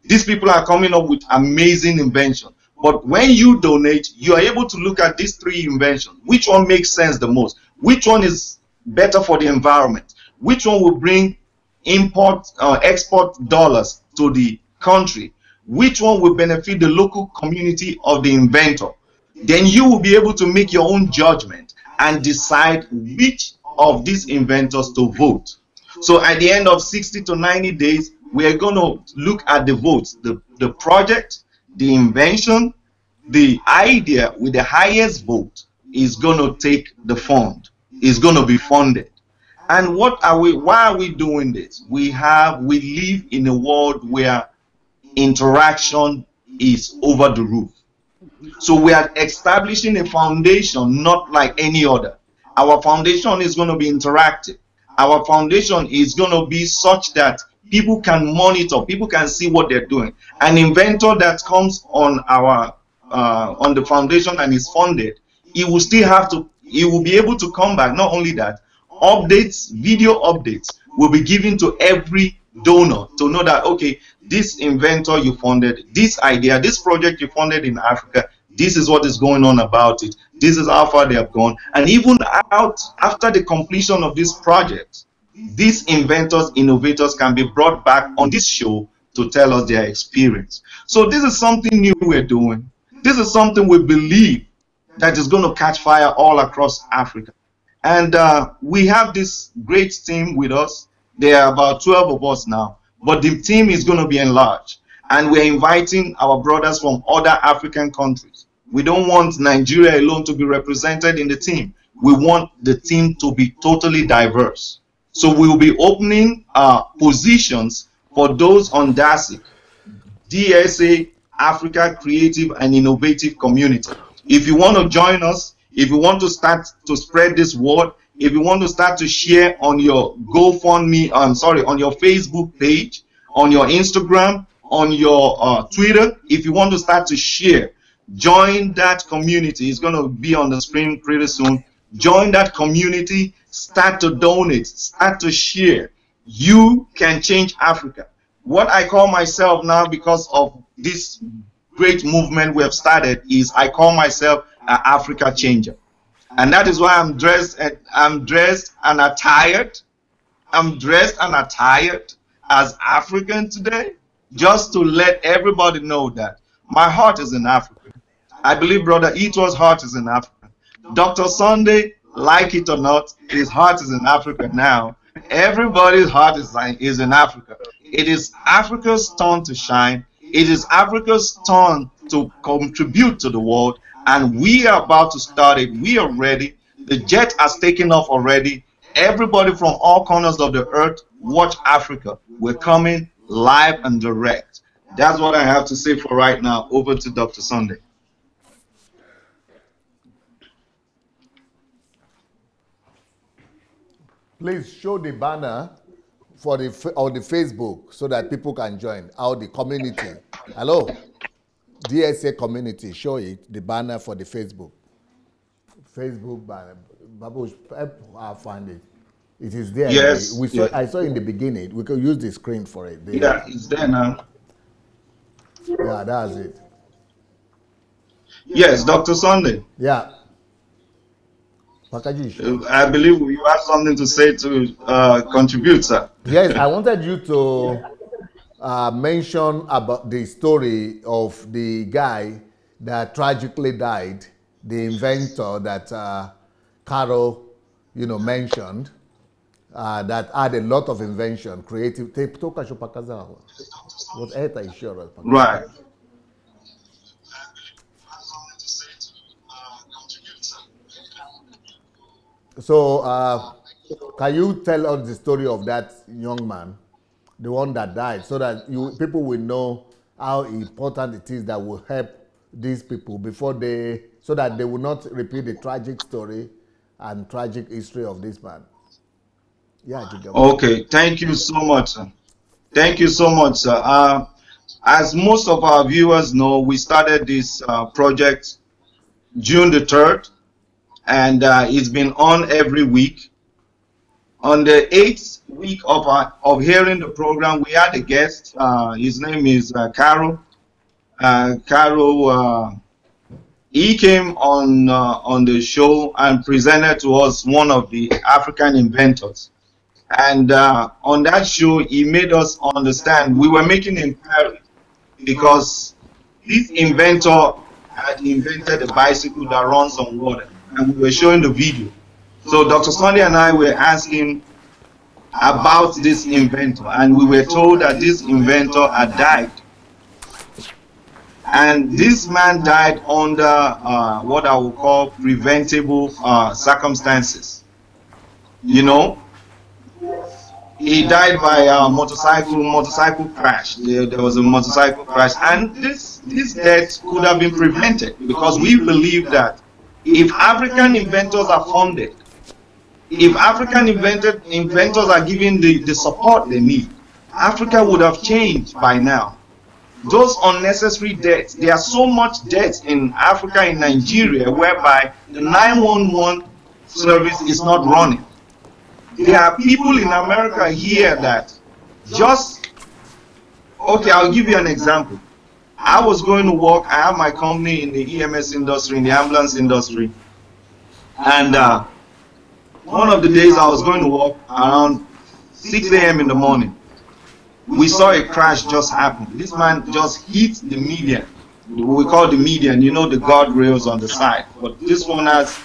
These people are coming up with amazing inventions. But when you donate, you are able to look at these 3 inventions. Which one makes sense the most? Which one is better for the environment? Which one will bring export dollars to the country? Which one will benefit the local community of the inventor? Then you will be able to make your own judgment and decide which of these inventors to vote. So at the end of 60 to 90 days, we are going to look at the votes, the project, the invention, the idea with the highest vote is going to take the fund, is going to be funded. And why are we doing this? We live in a world where interaction is over the roof. So we are establishing a foundation not like any other. Our foundation is going to be interactive. Our foundation is going to be such that people can monitor, people can see what they're doing. An inventor that comes on the foundation and is funded, he will be able to come back. Not only that, updates, video updates will be given to every donor to know that, okay, this inventor you funded, this idea, this project you funded in Africa, this is what is going on about it. This is how far they have gone. And even after the completion of this project, these inventors, innovators can be brought back on this show to tell us their experience. So this is something new we're doing. This is something we believe that is going to catch fire all across Africa. And we have this great team with us. There are about 12 of us now, but the team is going to be enlarged. And we're inviting our brothers from other African countries. We don't want Nigeria alone to be represented in the team. We want the team to be totally diverse. So we will be opening positions for those on DASIC, DSA, Africa Creative and Innovative Community. If you want to join us, if you want to start to spread this word, if you want to start to share on your GoFundMe, on your Facebook page, on your Instagram, on your Twitter, if you want to start to share, join that community. It's going to be on the screen pretty soon. Join that community, start to donate, start to share. You can change Africa. What I call myself now, because of this great movement we have started, is I call myself an Africa changer. And that is why I'm dressed and attired. I'm dressed and attired as African today, just to let everybody know that my heart is in Africa. I believe Brother Itua's heart is in Africa. Dr. Sunday, like it or not, his heart is in Africa now. Everybody's heart is in Africa. It is Africa's turn to shine. It is Africa's turn to contribute to the world. And we are about to start it. We are ready. The jet has taken off already. Everybody from all corners of the earth, watch Africa. We're coming live and direct. That's what I have to say for right now. Over to Dr. Sunday.
Please show the banner for the Facebook so that people can join. How the community. Hello, DSA community. Show it, the banner for the Facebook. Facebook banner. Babu, I'll find it. It is there.
Yes.
We saw. I saw in the beginning. We could use the screen for it.
Yeah, it's there now.
Yeah, that's it.
Yes, Dr. Sunday.
Yeah.
I believe you have something to say to contribute, sir.
Yes, I wanted you to mention about the story of the guy that tragically died, the inventor that Carol, mentioned, that had a lot of invention, creative.
Right.
So, can you tell us the story of that young man, the one that died, so that people will know how important it is that will help these people so that they will not repeat the tragic story and tragic history of this man. Yeah,
okay. Thank you so much, sir. Thank you so much, sir. As most of our viewers know, we started this project June the 3rd, and it's been on every week. On the 8th week of hearing the program, we had a guest. His name is Carol. Carol, he came on the show and presented to us one of the African inventors. And on that show, he made us understand we were making inquiry because this inventor had invented a bicycle that runs on water, and we were showing the video. So Dr. Sunday and I were asking about this inventor, and we were told that this inventor had died. And this man died under what I would call preventable circumstances. He died by a motorcycle crash. There was a motorcycle crash, and this death could have been prevented because we believe that if African inventors are funded, if African inventors are given the support they need, Africa would have changed by now. Those unnecessary deaths, there are so much deaths in Africa, in Nigeria, whereby the 911 service is not running. There are people in America here that okay, I'll give you an example. I was going to work, I have my company in the EMS industry, in the ambulance industry, and one of the days I was going to work around 6 a.m. in the morning. We saw a crash just happen. This man just hit the median. We call the median, the guardrails on the side. But this one has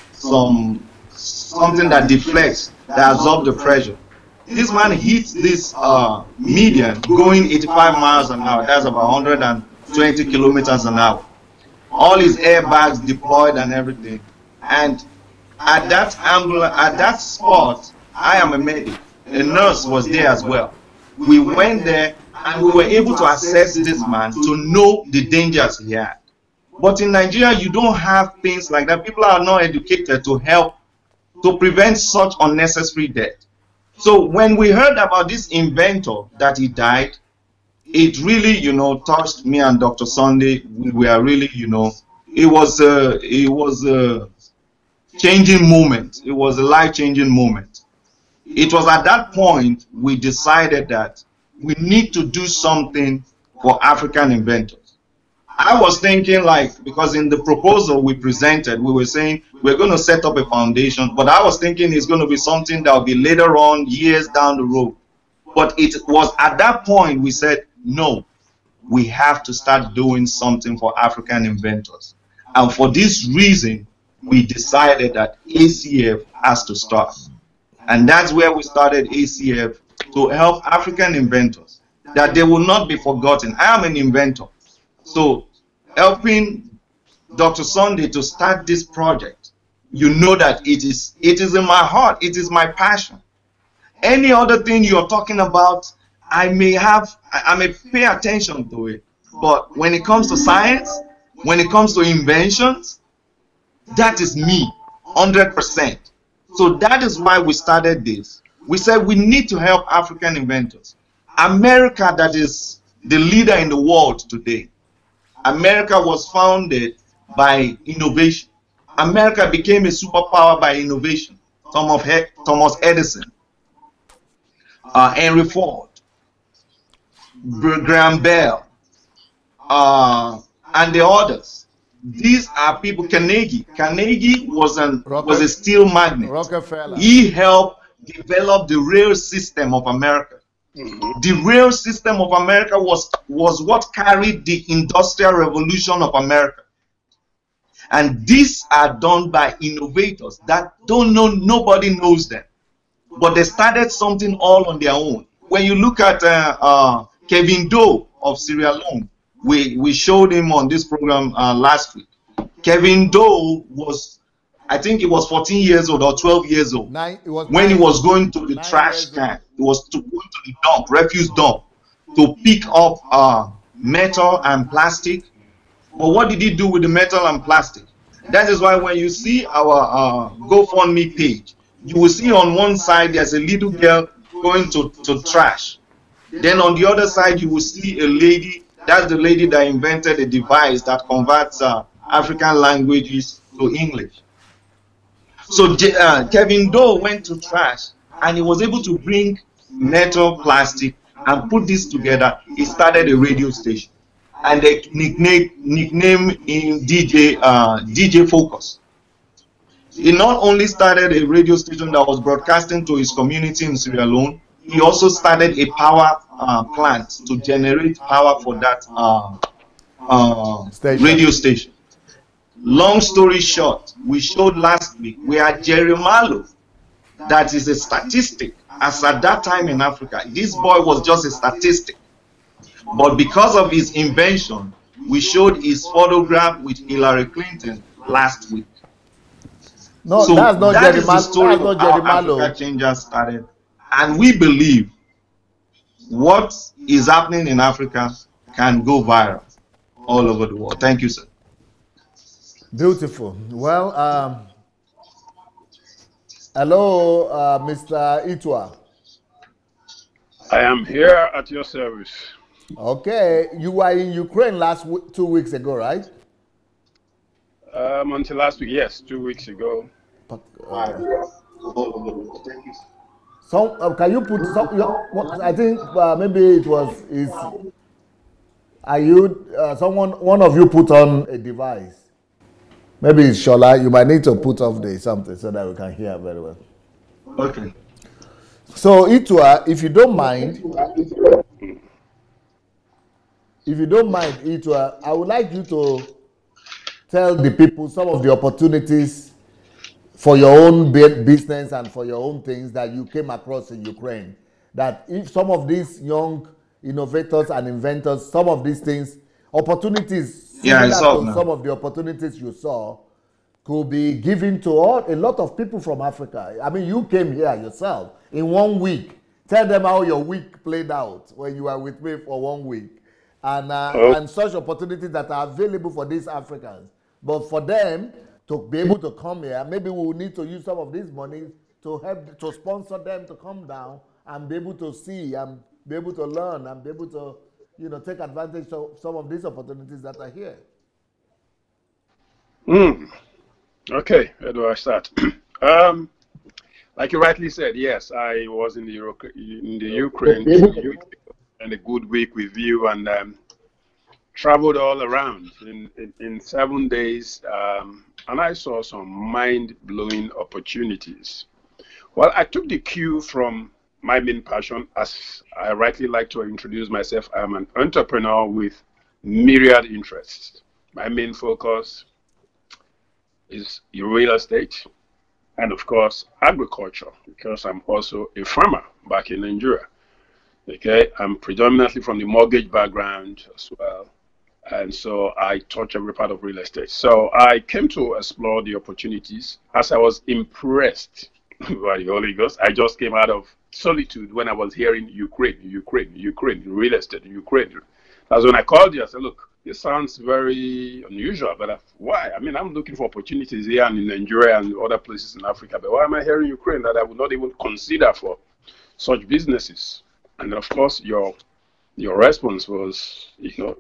something that deflects, that absorbs the pressure. This man hits this median going 85 miles an hour. That's about 120 kilometers an hour. All his airbags deployed and everything. And at that spot, I am a medic. A nurse was there as well. We went there and we were able to assess this man to know the dangers he had. But in Nigeria, you don't have things like that. People are not educated to help to prevent such unnecessary death. So when we heard about this inventor that he died, it really, touched me and Dr. Sunday. We were really, it was a changing moment. It was a life-changing moment. It was at that point we decided that we need to do something for African inventors. I was thinking because in the proposal we presented, we were saying we're going to set up a foundation, but I was thinking it's going to be something that will be later on, years down the road. But it was at that point we said, no, we have to start doing something for African inventors. And for this reason, we decided that ACF has to start. And that's where we started ACF, to help African inventors, that they will not be forgotten. I am an inventor. So helping Dr. Sunday to start this project, that it is in my heart, it is my passion. Any other thing you're talking about, I may pay attention to it. But when it comes to science, when it comes to inventions, that is me, 100%. So that is why we started this. We said we need to help African inventors. America, that is the leader in the world today. America was founded by innovation. America became a superpower by innovation. Thomas Edison. Henry Ford, Graham Bell, and the others. These are people. Carnegie. Carnegie was a steel magnate.
Rockefeller.
He helped develop the rail system of America. The rail system of America was what carried the industrial revolution of America. And these are done by innovators that don't know, nobody knows them. But they started something all on their own. When you look at Kevin Doe of Sierra Leone, we showed him on this program last week. Kevin Doe was, I think he was 14 years old or 12 years old when he was going to the trash can. He was going to the dump, refuse dump, to pick up metal and plastic. But what did he do with the metal and plastic? That is why when you see our GoFundMe page, you will see on one side there's a little girl going to trash. Then on the other side you will see a lady. That's the lady that invented a device that converts African languages to English. So Kevin Doe went to trash and he was able to bring metal, plastic, and put this together. He started a radio station, and they nicknamed him DJ Focus. He not only started a radio station that was broadcasting to his community in Sierra Leone, he also started a power plant to generate power for that radio station. Long story short, we showed last week, we had Jerry Malo, that is a statistic. As at that time in Africa, this boy was just a statistic. But because of his invention, we showed his photograph with Hillary Clinton last week.
No,
so
that's not
that
Jerry
is the story of how Africa Changers started. And we believe what is happening in Africa can go viral all over the world. Thank you, sir.
Beautiful. Well, hello, Mr. Itua.
I am here at your service.
Okay, you were in Ukraine 2 weeks ago, right?
Until last week, yes, 2 weeks ago.
Can you put some? I think maybe it was Are you one of you put on a device? Maybe it's Sola. You might need to put off something so that we can hear very well.
Okay.
So Itua, if you don't mind, Itua, I would like you to tell the people some of the opportunities for your own business and for your own things that you came across in Ukraine. That if some of these young innovators and inventors, some of these things, opportunities, some of the opportunities you saw could be given to a lot of people from Africa. I mean, you came here yourself in 1 week. Tell them how your week played out when you were with me for 1 week. And such opportunities that are available for these Africans. But for them to be able to come here, maybe we will need to use some of this money to help to sponsor them to come down and be able to see and be able to learn and be able to, take advantage of some of these opportunities that are here.
Okay, where do I start? Like you rightly said, yes, I was in the Ukraine and a good week with you, and traveled all around in 7 days, and I saw some mind-blowing opportunities. Well, I took the cue from my main passion. As I rightly like to introduce myself, I'm an entrepreneur with myriad interests. My main focus is real estate and, of course, agriculture, because I'm also a farmer back in Nigeria. Okay, I'm predominantly from the mortgage background as well, and so I touch every part of real estate. So I came to explore the opportunities as I was impressed by the Holy Ghost. I just came out of solitude when I was hearing Ukraine, real estate, Ukraine. That's when I called you. I said, look, this sounds very unusual, but why? I mean, I'm looking for opportunities here and in Nigeria and other places in Africa, but why am I hearing Ukraine that I would not even consider for such businesses? And of course, your response was, in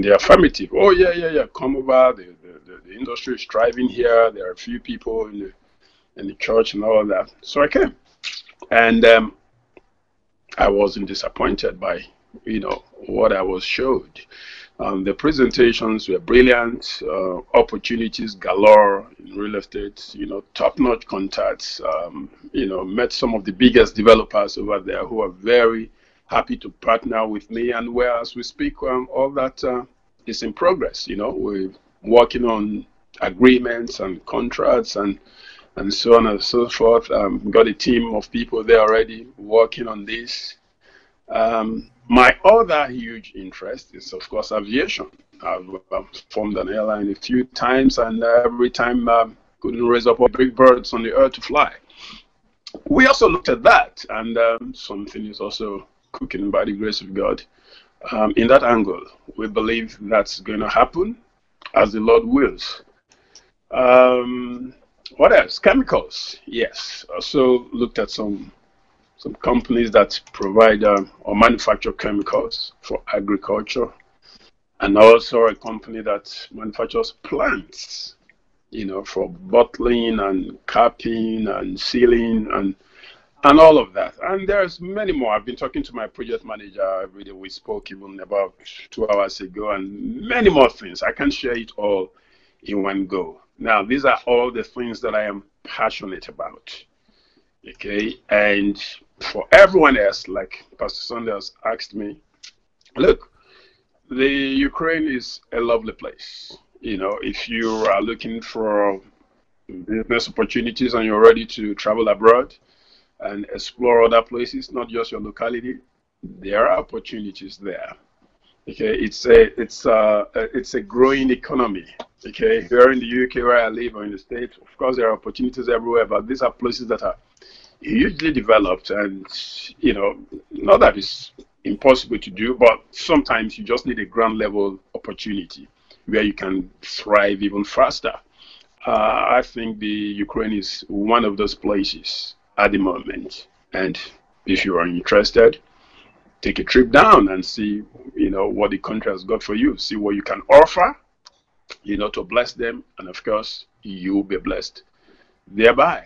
the affirmative. Oh yeah, come over. The industry is thriving here. There are a few people in the church and all that. So I came, and I wasn't disappointed by, what I was showed. The presentations were brilliant, opportunities galore in real estate, top-notch contacts, met some of the biggest developers over there who are very happy to partner with me. And whereas we speak, all that is in progress. We're working on agreements and contracts and so on and so forth. Got a team of people there already working on this. My other huge interest is, of course, aviation. I've formed an airline a few times, and every time couldn't raise up all big birds on the earth to fly. We also looked at that, and something is also cooking by the grace of God. In that angle, we believe that's going to happen as the Lord wills. What else? Chemicals. Yes. Also looked at some companies that provide or manufacture chemicals for agriculture, and also a company that manufactures plants, for bottling and capping and sealing and all of that. And there's many more. I've been talking to my project manager every day. We spoke even about 2 hours ago, and many more things. I can't share it all in one go. Now, these are all the things that I am passionate about. Okay, and for everyone else, like Pastor Sanders asked me, look, the Ukraine is a lovely place. If you are looking for business opportunities and you're ready to travel abroad and explore other places, not just your locality, there are opportunities there. Okay, it's a growing economy. Okay, here in the UK where I live, or in the States, of course there are opportunities everywhere, but these are places that are hugely developed, and not that it's impossible to do, but sometimes you just need a ground level opportunity where you can thrive even faster. I think the Ukraine is one of those places at the moment, and if you are interested, take a trip down and see what the country has got for you, see what you can offer, to bless them, and of course you'll be blessed thereby.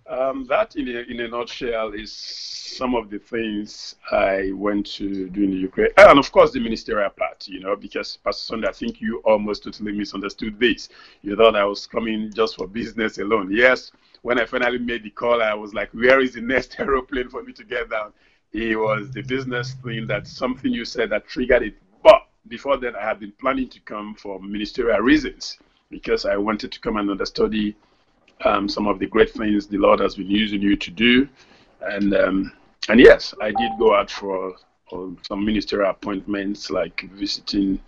That in a nutshell is some of the things I went to do in the Ukraine. And of course the ministerial part, because Pastor Sunday, I think you almost totally misunderstood this. You thought I was coming just for business alone. Yes, when I finally made the call, I was like, where is the next aeroplane for me to get down? It was the business thing, that something you said that triggered it. But before that, I had been planning to come for ministerial reasons, because I wanted to come and understudy some of the great things the Lord has been using you to do. And yes, I did go out for some ministerial appointments, like visiting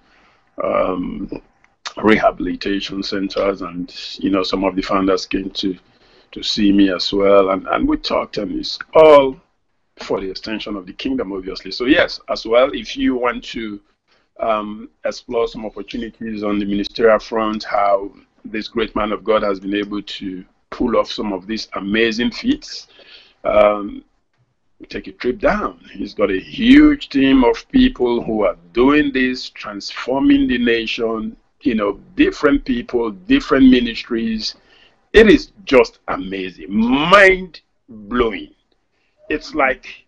rehabilitation centers, and some of the founders came to see me as well, and we talked, and it's all for the extension of the kingdom, obviously. So yes, as well, if you want to explore some opportunities on the ministerial front, how this great man of God has been able to pull off some of these amazing feats, take a trip down. He's got a huge team of people who are doing this, transforming the nation, different people, different ministries. It is just amazing, mind-blowing. It's like,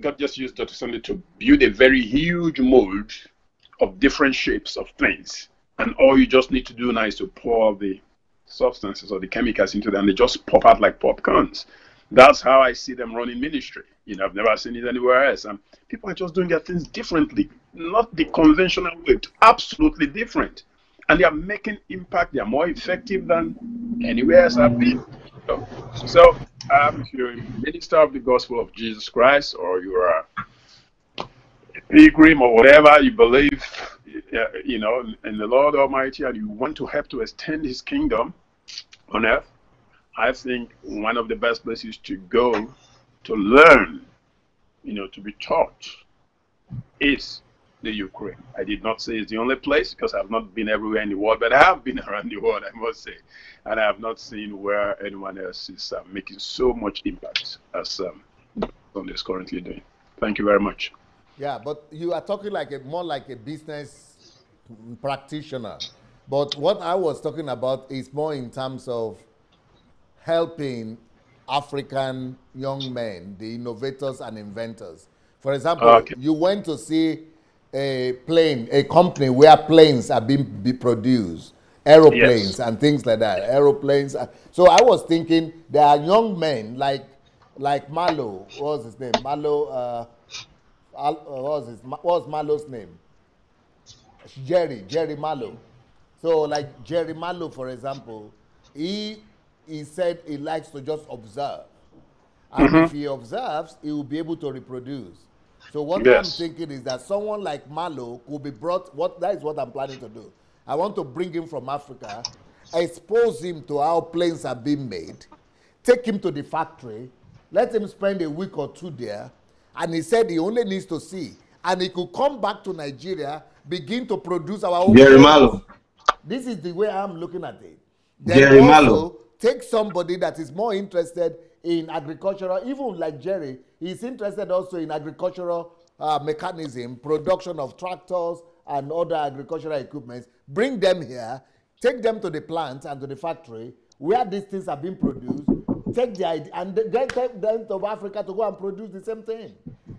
God just used Dr. Sunday to build a very huge mold of different shapes of things. And all you just need to do now is to pour the substances or the chemicals into them, and they just pop out like popcorns. That's how I see them running ministry. I've never seen it anywhere else. And people are just doing their things differently, not the conventional way, absolutely different. And they are making impact. They are more effective than anywhere else I've been. So if you're a minister of the gospel of Jesus Christ, or you're a pilgrim, or whatever you believe, in the Lord Almighty, and you want to help to extend His kingdom on earth, I think one of the best places to go to learn, to be taught, is the Ukraine. I did not say it's the only place, because I have not been everywhere in the world, but I have been around the world, I must say, and I have not seen where anyone else is making so much impact as Sunday is currently doing. Thank you very much.
Yeah, but you are talking more like a business practitioner. But what I was talking about is more in terms of helping African young men, the innovators and inventors. For example,
Okay.
you went to see a company where planes are being produced,
Yes.
aeroplanes and things like that. Aeroplanes. So I was thinking there are young men like Malo. What was his name? Malo. What was Malo's name? Jerry Malo. So like Jerry Malo, for example, he said he likes to just observe. And if
Mm-hmm.
he observes, he will be able to reproduce. So what I'm
Yes.
thinking is that someone like Malo could be brought, that is what I'm planning to do. I want to bring him from Africa, expose him to how planes are being made, take him to the factory, let him spend a week or two there, and he said he only needs to see. And he could come back to Nigeria, begin to produce our own
Jerry
planes.
Malo.
This is the way I'm looking at it. Then
Jerry Malo.
also take somebody that is more interested in agricultural, even like Jerry, he's interested also in agricultural mechanism, production of tractors and other agricultural equipment. Bring them here, take them to the plant and to the factory where these things are being produced, take the idea and then take them to Africa to go and produce the same thing.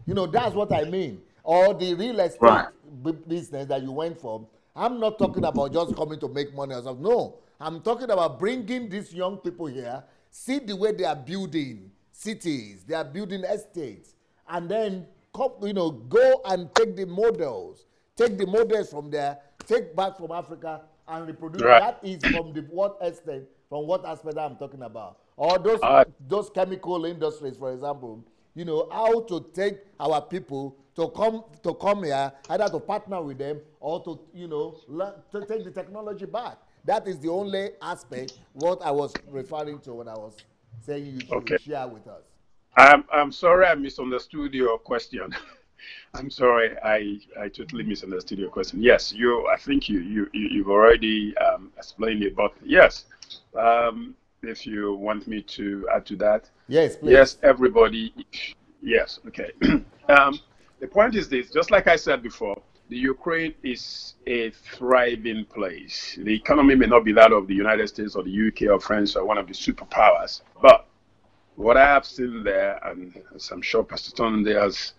You know, that's what I mean. Or the real estate
Right.
business that you went for. I'm not talking about just coming to make money or something. No, I'm talking about bringing these young people here, see the way they are building cities, they are building estates, and then come, go and take the models from there, take back from Africa and reproduce.
Right.
That is from the what estate, from what aspect I'm talking about. Or
Uh,
those chemical industries, for example, how to take our people to come here, either to partner with them or to learn, to take the technology back. That is the only aspect what I was referring to when I was saying you
okay.
should share with us.
I'm sorry I misunderstood your question. I'm sorry, I totally misunderstood your question. Yes, I think you've already explained it, but yes, if you want me to add to that,
Yes,
yes,
please.
everybody, yes, okay. The point is this, just like I said before, the Ukraine is a thriving place. The economy may not be that of the United States or the UK or France or one of the superpowers, but what I have seen there, and as I'm sure Pastor Tonde has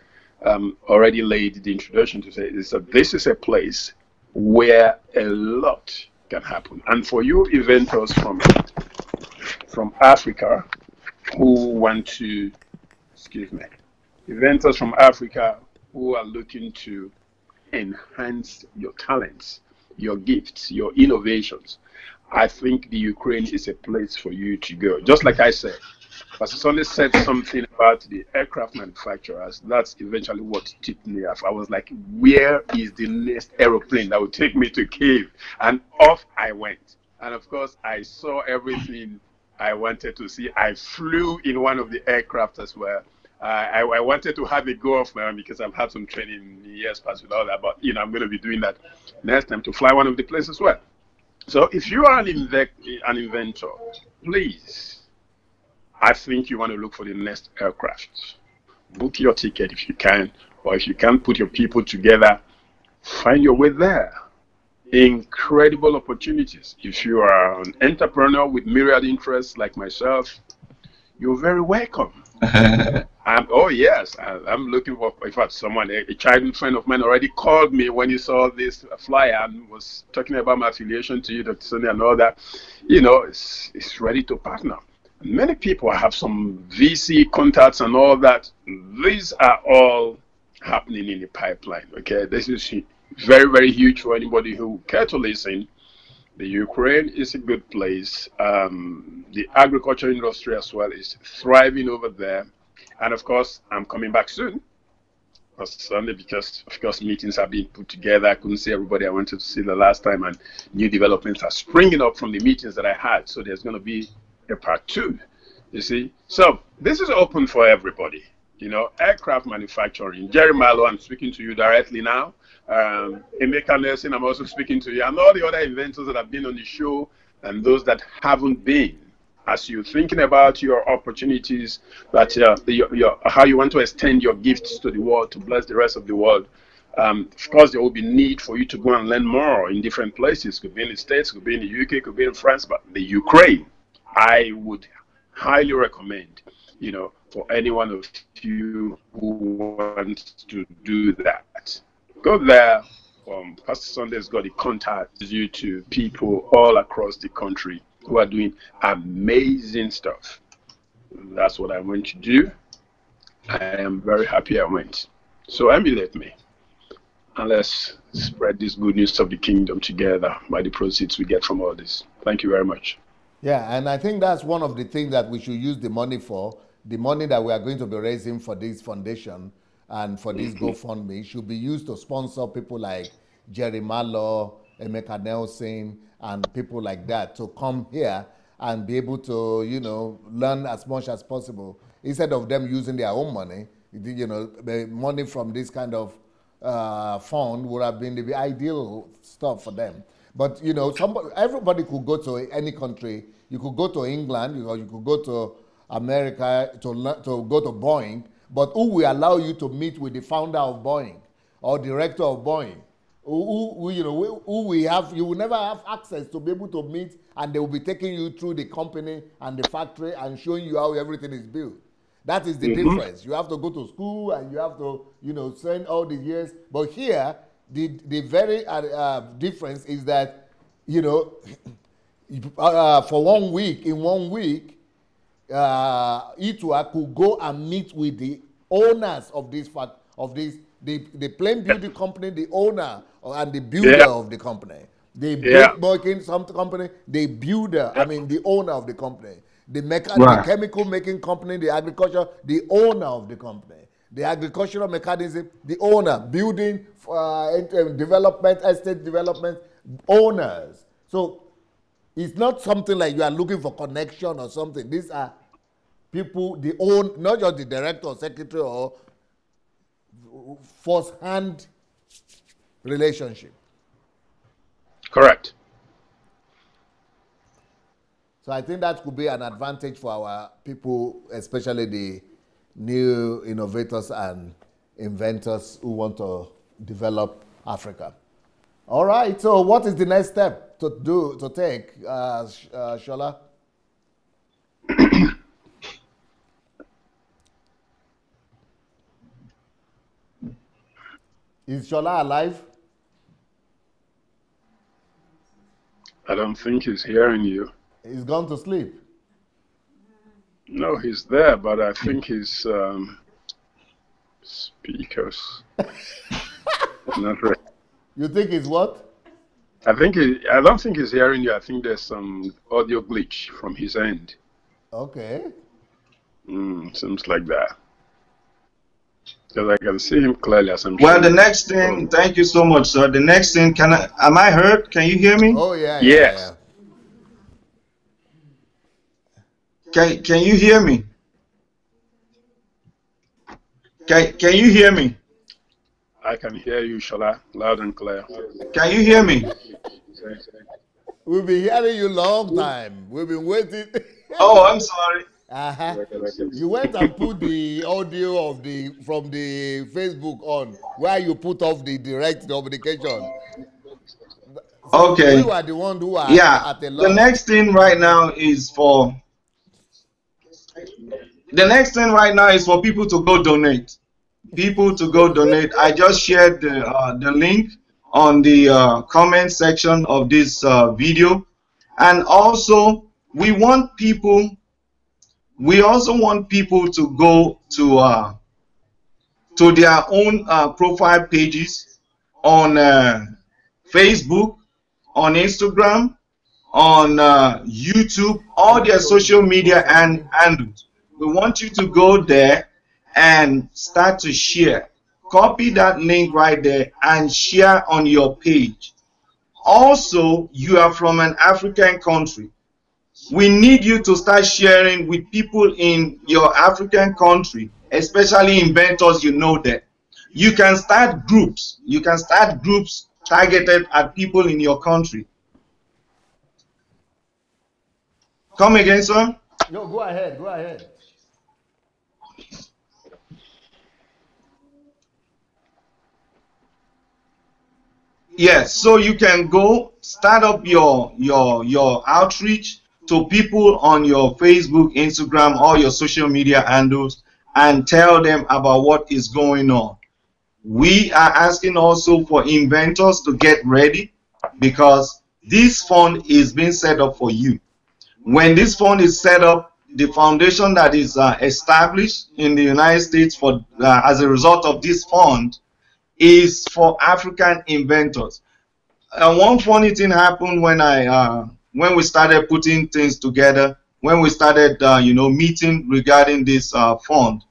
already laid the introduction to say, is that this is a place where a lot can happen. And for you inventors from Africa who want to, excuse me, inventors from Africa who are looking to enhance your talents, your gifts, your innovations, I think the Ukraine is a place for you to go. Just like I said, Pastor Sunday said something about the aircraft manufacturers. That's eventually what tipped me off. I was like, where is the next aeroplane that will take me to Kiev? And off I went. And of course, I saw everything I wanted to see. I flew in one of the aircraft as well. I wanted to have a go of my own because I've had some training in years past with all that. But, I'm going to be doing that next time to fly one of the planes as well. So if you are an inventor, please, I think you want to look for the next aircraft. Book your ticket if you can, or if you can't put your people together, find your way there. Incredible opportunities. If you are an entrepreneur with myriad interests like myself, you're very welcome. Oh yes, I'm looking for. In fact, a childhood friend of mine, already called me when he saw this flyer and was talking about my affiliation to you, Dr. Sonny, and all that. It's ready to partner. Many people have some VC contacts and all that. These are all happening in the pipeline. Okay, this is very, very huge for anybody who care to listen. The Ukraine is a good place. The agriculture industry as well is thriving over there. And of course, I'm coming back soon, Sunday, because of course meetings are being put together. I couldn't see everybody I wanted to see the last time, and new developments are springing up from the meetings that I had. So there's going to be a part 2. You see, so this is open for everybody. Aircraft manufacturing. Jerry Malo, I'm speaking to you directly now. Emeka Nelson, I'm also speaking to you, and all the other inventors that have been on the show, and those that haven't been. As you're thinking about your opportunities, that how you want to extend your gifts to the world, to bless the rest of the world, of course, there will be need for you to go and learn more in different places. Could be in the States, could be in the UK, could be in France, but the Ukraine, I would highly recommend, for any one of you who wants to do that. Go there. Pastor Sunday's got the contact you to people all across the country who are doing amazing stuff. That's what I went to do. I am very happy I went. So emulate me, and let's spread this good news of the kingdom together by the proceeds we get from all this. Thank you very much.
Yeah, and I think that's one of the things that we should use the money for. The money that we are going to be raising for this foundation and for this GoFundMe should be used to sponsor people like Jerry Malo, Emeka Nelson, and people like that to come here and be able to, learn as much as possible. Instead of them using their own money, the money from this kind of fund would have been the ideal stuff for them. But, everybody could go to any country. You could go to England, or you could go to America to go to Boeing. But who will allow you to meet with the founder of Boeing or director of Boeing? Who we have, you will never have access to be able to meet, and they will be taking you through the company and the factory and showing you how everything is built. That is the difference. You have to go to school and you have to, spend all the years. But here, the very difference is that, for 1 week, in 1 week, Itua could go and meet with the owners of this the plane building company, the owner and the builder of the company. The brick-making company, the builder, the owner of the company. The chemical making company, the agriculture, the owner of the company. The agricultural mechanism, the owner. Building, development, estate development, owners. So it's not something like you are looking for connection or something. These are people, not just the director or secretary or first-hand relationship.
Correct.
So I think that could be an advantage for our people, especially the new innovators and inventors who want to develop Africa. All right, so what is the next step to take, Sola? Is Sola alive?
I don't think he's hearing you.
He's gone to sleep.
No, he's there, but I think his speakers not right.
You think it's what?
I don't think he's hearing you. I think there's some audio glitch from his end.
Okay.
Seems like that. Because I can see him clearly as I'm
Well, the next thing, thank you so much, sir. The next thing, am I heard? Can you hear me?
Oh, yeah.
Yes.
Can you hear me? Can you hear me?
I can hear you, Sola, loud and clear.
Can you hear me?
We've been hearing you long time. We've been waiting.
Oh, I'm sorry.
You went and put the audio from the Facebook on where you put off the direct communication. So
Okay.
You are the one who are at a loss.
The next thing right now is for people to go donate. I just shared the link on the comment section of this video, and also we also want people to go to their own profile pages on Facebook, on Instagram, on YouTube, all their social media handles. We want you to go there and start to share. Copy that link right there and share on your page. Also, you are from an African country. We need you to start sharing with people in your African country, especially inventors, that. You can start groups. Targeted at people in your country. Come again, sir?
No, go ahead.
Yes, so you can go start up your outreach to people on your Facebook, Instagram, or your social media handles and tell them about what is going on. We are asking also for inventors to get ready, because this fund is being set up for you. When this fund is set up, the foundation that is established in the United States for as a result of this fund is for African inventors. One funny thing happened when we started putting things together, when we started meeting regarding this fund.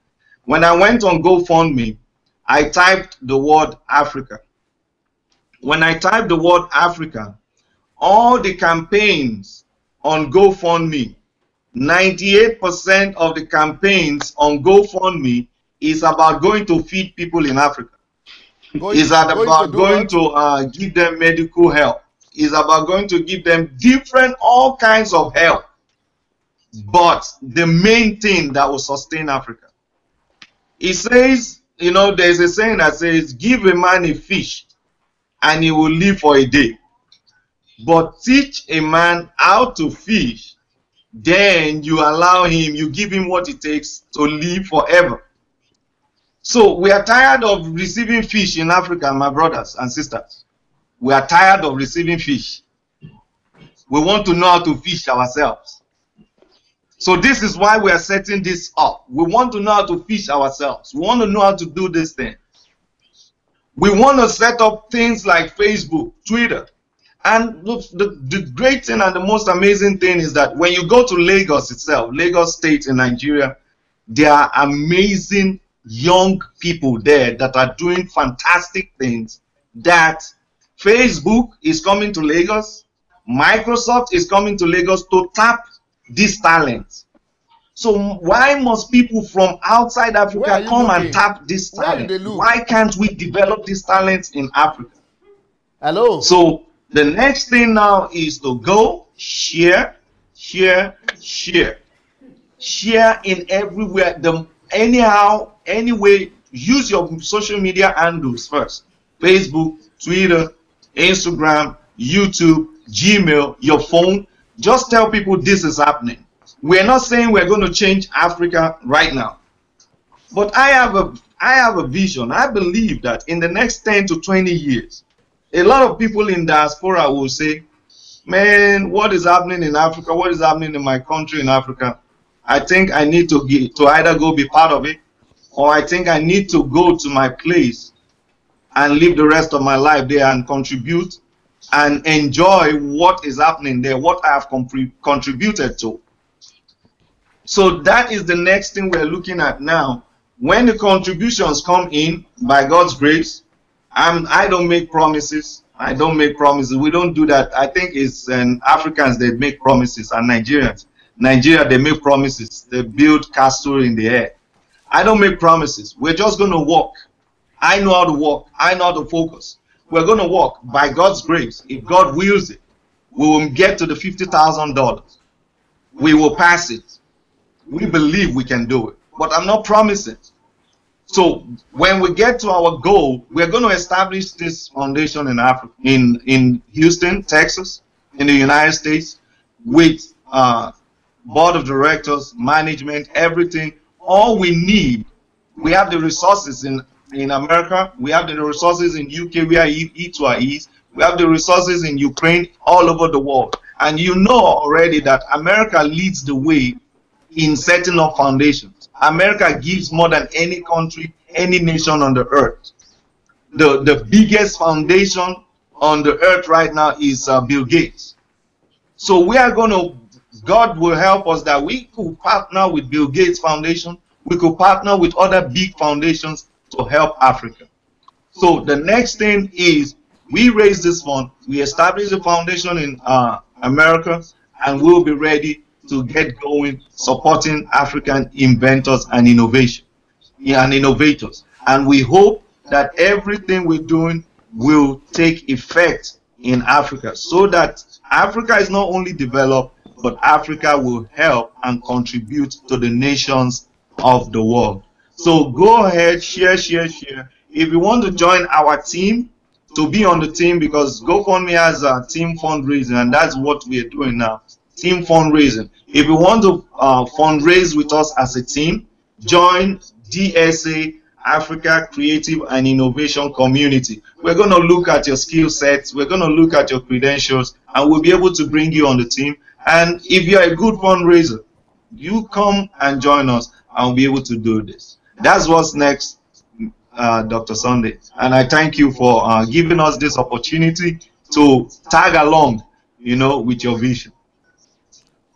When I went on GoFundMe, I typed the word Africa. When I typed the word Africa, all the campaigns on GoFundMe, 98% of the campaigns on GoFundMe is about going to feed people in Africa. Is about going to give them medical help. Is about going to give them all kinds of help. But the main thing that will sustain Africa. It says, there's a saying that says, give a man a fish and he will live for a day. But teach a man how to fish, then you give him what it takes to live forever. So we are tired of receiving fish in Africa, my brothers and sisters. We are tired of receiving fish. We want to know how to fish ourselves. So this is why we are setting this up. We want to know how to fish ourselves. We want to know how to do this thing. We want to set up things like Facebook, Twitter. And the great thing and the most amazing thing is that when you go to Lagos itself, Lagos State in Nigeria, there are amazing young people there that are doing fantastic things. That Facebook is coming to Lagos, Microsoft is coming to Lagos to tap these talents. So why must people from outside Africa come and tap this talent? Why can't we develop these talents in Africa?
Hello.
So the next thing now is to go share in everywhere. Anyhow, anyway, use your social media handles first. Facebook, Twitter, Instagram, YouTube, Gmail, your phone. Just tell people this is happening. We're not saying we're going to change Africa right now. But I have a vision. I believe that in the next 10 to 20 years, a lot of people in diaspora will say, man, what is happening in Africa? What is happening in my country in Africa? I think I need to either go be part of it, or I think I need to go to my place and live the rest of my life there and contribute and enjoy what is happening there, what I have contributed to. So that is the next thing we're looking at now. When the contributions come in, by God's grace, I don't make promises. I don't make promises. We don't do that. I think it's Africans that make promises, and Nigerians. Nigeria, they make promises. They build castle in the air. I don't make promises. We're just going to walk. I know how to walk. I know how to focus. We're going to walk by God's grace. If God wills it, we will get to the $50,000. We will pass it. We believe we can do it. But I'm not promising. So when we get to our goal, we're going to establish this foundation in Africa, in Houston, Texas, in the United States, with board of directors, management, everything. All we need, we have the resources in America, we have the resources in UK, where Itua is, we have the resources in Ukraine, all over the world. And you know already that America leads the way in setting up foundations. America gives more than any country, any nation on the earth. The biggest foundation on the earth right now is Bill Gates. So we are going to, God will help us that we could partner with Bill Gates Foundation. We could partner with other big foundations to help Africa. So the next thing is we raise this fund, we establish a foundation in America, and we'll be ready to get going supporting African inventors and innovators. And we hope that everything we're doing will take effect in Africa, so that Africa is not only developed, but Africa will help and contribute to the nations of the world. So go ahead, share. If you want to join our team, to be on the team, because GoFundMe has a team fundraising, and that's what we are doing now. team fundraising. If you want to fundraise with us as a team, join DSA Africa Creative and Innovation Community. We're going to look at your skill sets, we're going to look at your credentials, and we'll be able to bring you on the team. And if you're a good fundraiser, you come and join us and we'll be able to do this. That's what's next, Dr. Sunday. And I thank you for giving us this opportunity to tag along, with your vision.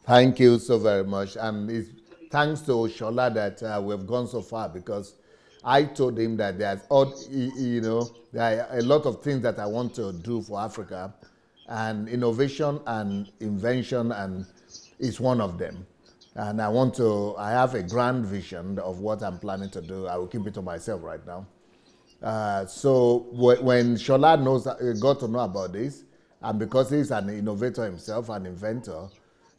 Thank you so very much. And it's thanks to Sola that we've gone so far, because I told him that there are a lot of things that I want to do for Africa, and innovation and invention and is one of them. And I have a grand vision of what I'm planning to do. I will keep it to myself right now. So when Sola got to know about this, and because he's an innovator himself, an inventor,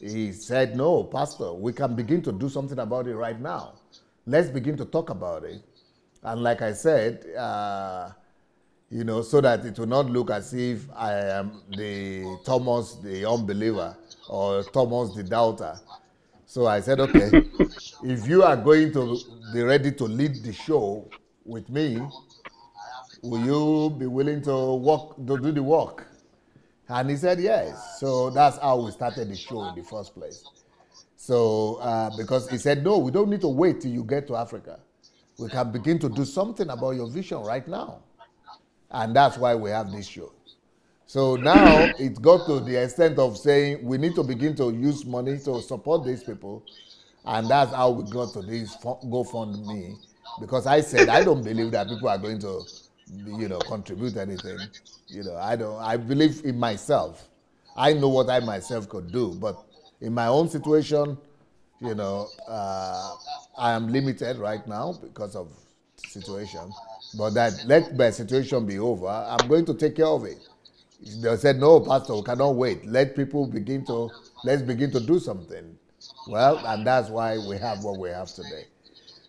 he said, no, Pastor, we can begin to do something about it right now. Let's begin to talk about it. And like I said, so that it will not look as if I am the Thomas the unbeliever or Thomas the doubter. So I said, okay, if you are going to be ready to lead the show with me, will you be willing to do the work? And he said yes. So that's how we started the show in the first place. So because he said, no, we don't need to wait till you get to Africa. We can begin to do something about your vision right now. And that's why we have this show. So now it got to the extent of saying we need to begin to use money to support these people. And that's how we got to this GoFundMe. Because I said, I don't believe that people are going to, contribute anything. I believe in myself. I know what I myself could do. But in my own situation, I am limited right now because of situation. But let my situation be over. I'm going to take care of it. They said, no, Pastor, we cannot wait. Let's begin to do something. Well, and that's why we have what we have today.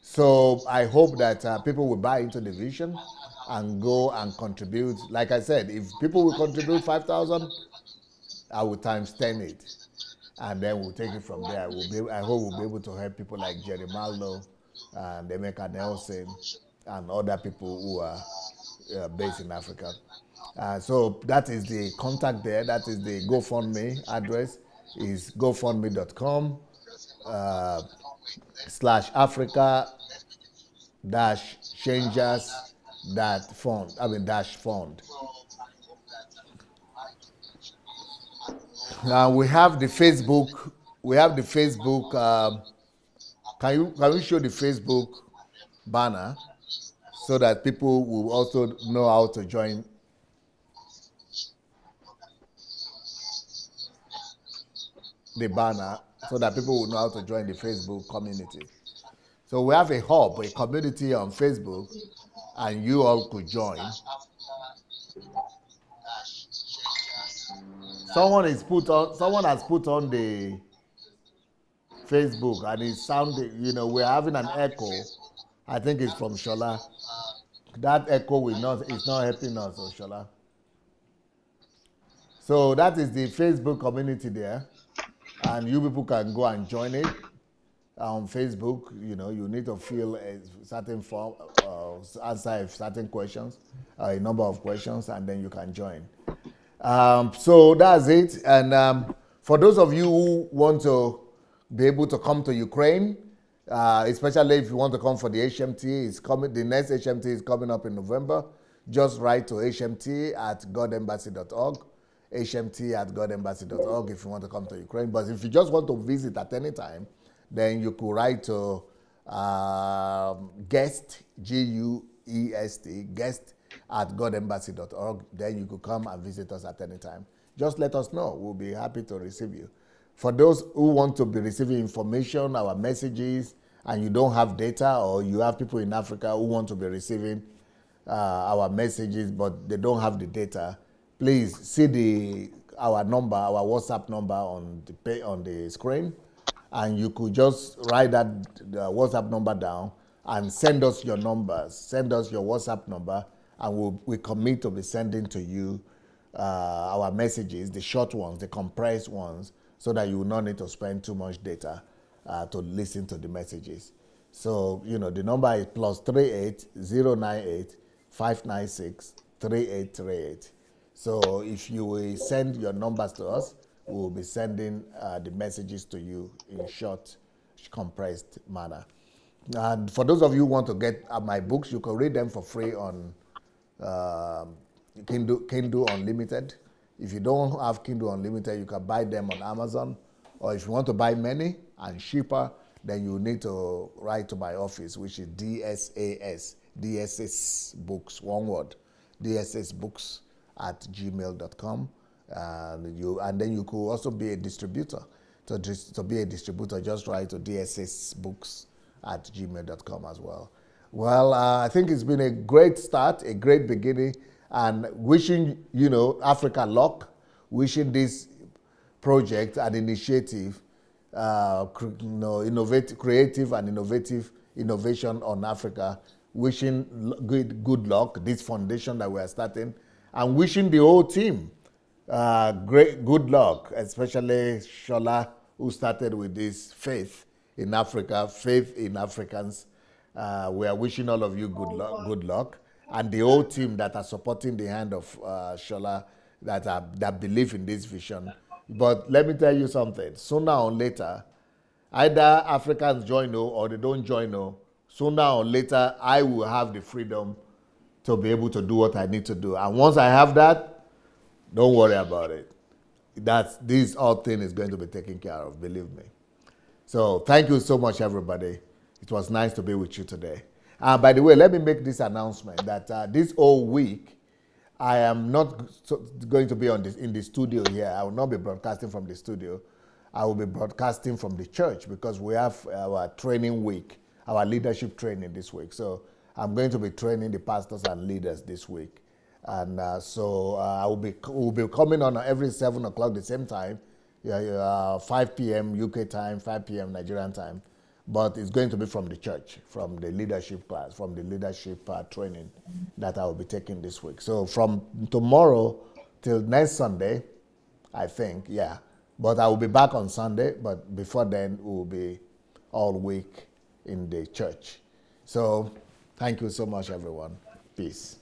So I hope that people will buy into the vision and go and contribute. Like I said, if people will contribute 5,000, I will times 10 it. And then we'll take it from there. I hope we'll be able to help people like Jerry Malno and Emeka Nelson and other people who are based in Africa. So that is the contact there. That is the GoFundMe address. Is gofundme.com /Africa-changers fund. Now we have the Facebook. Can you show the Facebook banner so that people will also know how to join? The banner so that people will know how to join the Facebook community. So we have a hub, a community on Facebook, and you all could join. Someone has put on the Facebook, and it's sounding, we're having an echo. I think it's from Sola. That echo is not helping us, Sola. So that is the Facebook community there. And you people can go and join it on Facebook. You need to fill a certain form, answer certain questions, a number of questions, and then you can join. So that's it. And for those of you who want to be able to come to Ukraine, especially if you want to come for the HMT, the next HMT is coming up in November. Just write to hmt@godembassy.org. hmt@godembassy.org if you want to come to Ukraine. But if you just want to visit at any time, then you could write to guest, G-U-E-S-T, guest@godembassy.org. Then you could come and visit us at any time. Just let us know. We'll be happy to receive you. For those who want to be receiving information, our messages, and you don't have data, or you have people in Africa who want to be receiving our messages, but they don't have the data, please see our WhatsApp number on the screen, and you could just write the WhatsApp number down and send us your numbers. Send us your WhatsApp number, and we commit to be sending to you our messages, the short ones, the compressed ones, so that you will not need to spend too much data to listen to the messages. So, you know, the number is +38 098 596 3838. So if you will send your numbers to us, we will be sending the messages to you in short, compressed manner. And for those of you who want to get my books, you can read them for free on Kindle Unlimited. If you don't have Kindle Unlimited, you can buy them on Amazon. Or if you want to buy many and cheaper, then you need to write to my office, which is DSS Books, one word, DSSBooks@gmail.com. And then you could also be a distributor. To be a distributor, just write to DSSBooks@gmail.com as well. Well, I think it's been a great start, a great beginning, and wishing, you know, Africa luck, wishing this project and initiative, creative and innovation on Africa, wishing good luck, this foundation that we are starting, and wishing the whole team good luck, especially Sola, who started with this faith in Africa, faith in Africans. We are wishing all of you good luck, and the whole team that are supporting the hand of Sola, that believe in this vision. But let me tell you something, sooner or later, either Africans join or they don't join, sooner or later, I will have the freedom to be able to do what I need to do. And once I have that, don't worry about it. This whole thing is going to be taken care of, believe me. So thank you so much, everybody. It was nice to be with you today. By the way, let me make this announcement that this whole week, I am not going to be in the studio here. I will not be broadcasting from the studio. I will be broadcasting from the church because we have our training week, our leadership training this week. So I'm going to be training the pastors and leaders this week. And we'll be coming on every 7 o'clock the same time, 5 p.m. UK time, 5 p.m. Nigerian time. But it's going to be from the church, from the leadership class, from the leadership training that I will be taking this week. So from tomorrow till next Sunday, I think, yeah. But I will be back on Sunday, but before then, we will be all week in the church. So thank you so much, everyone. Peace.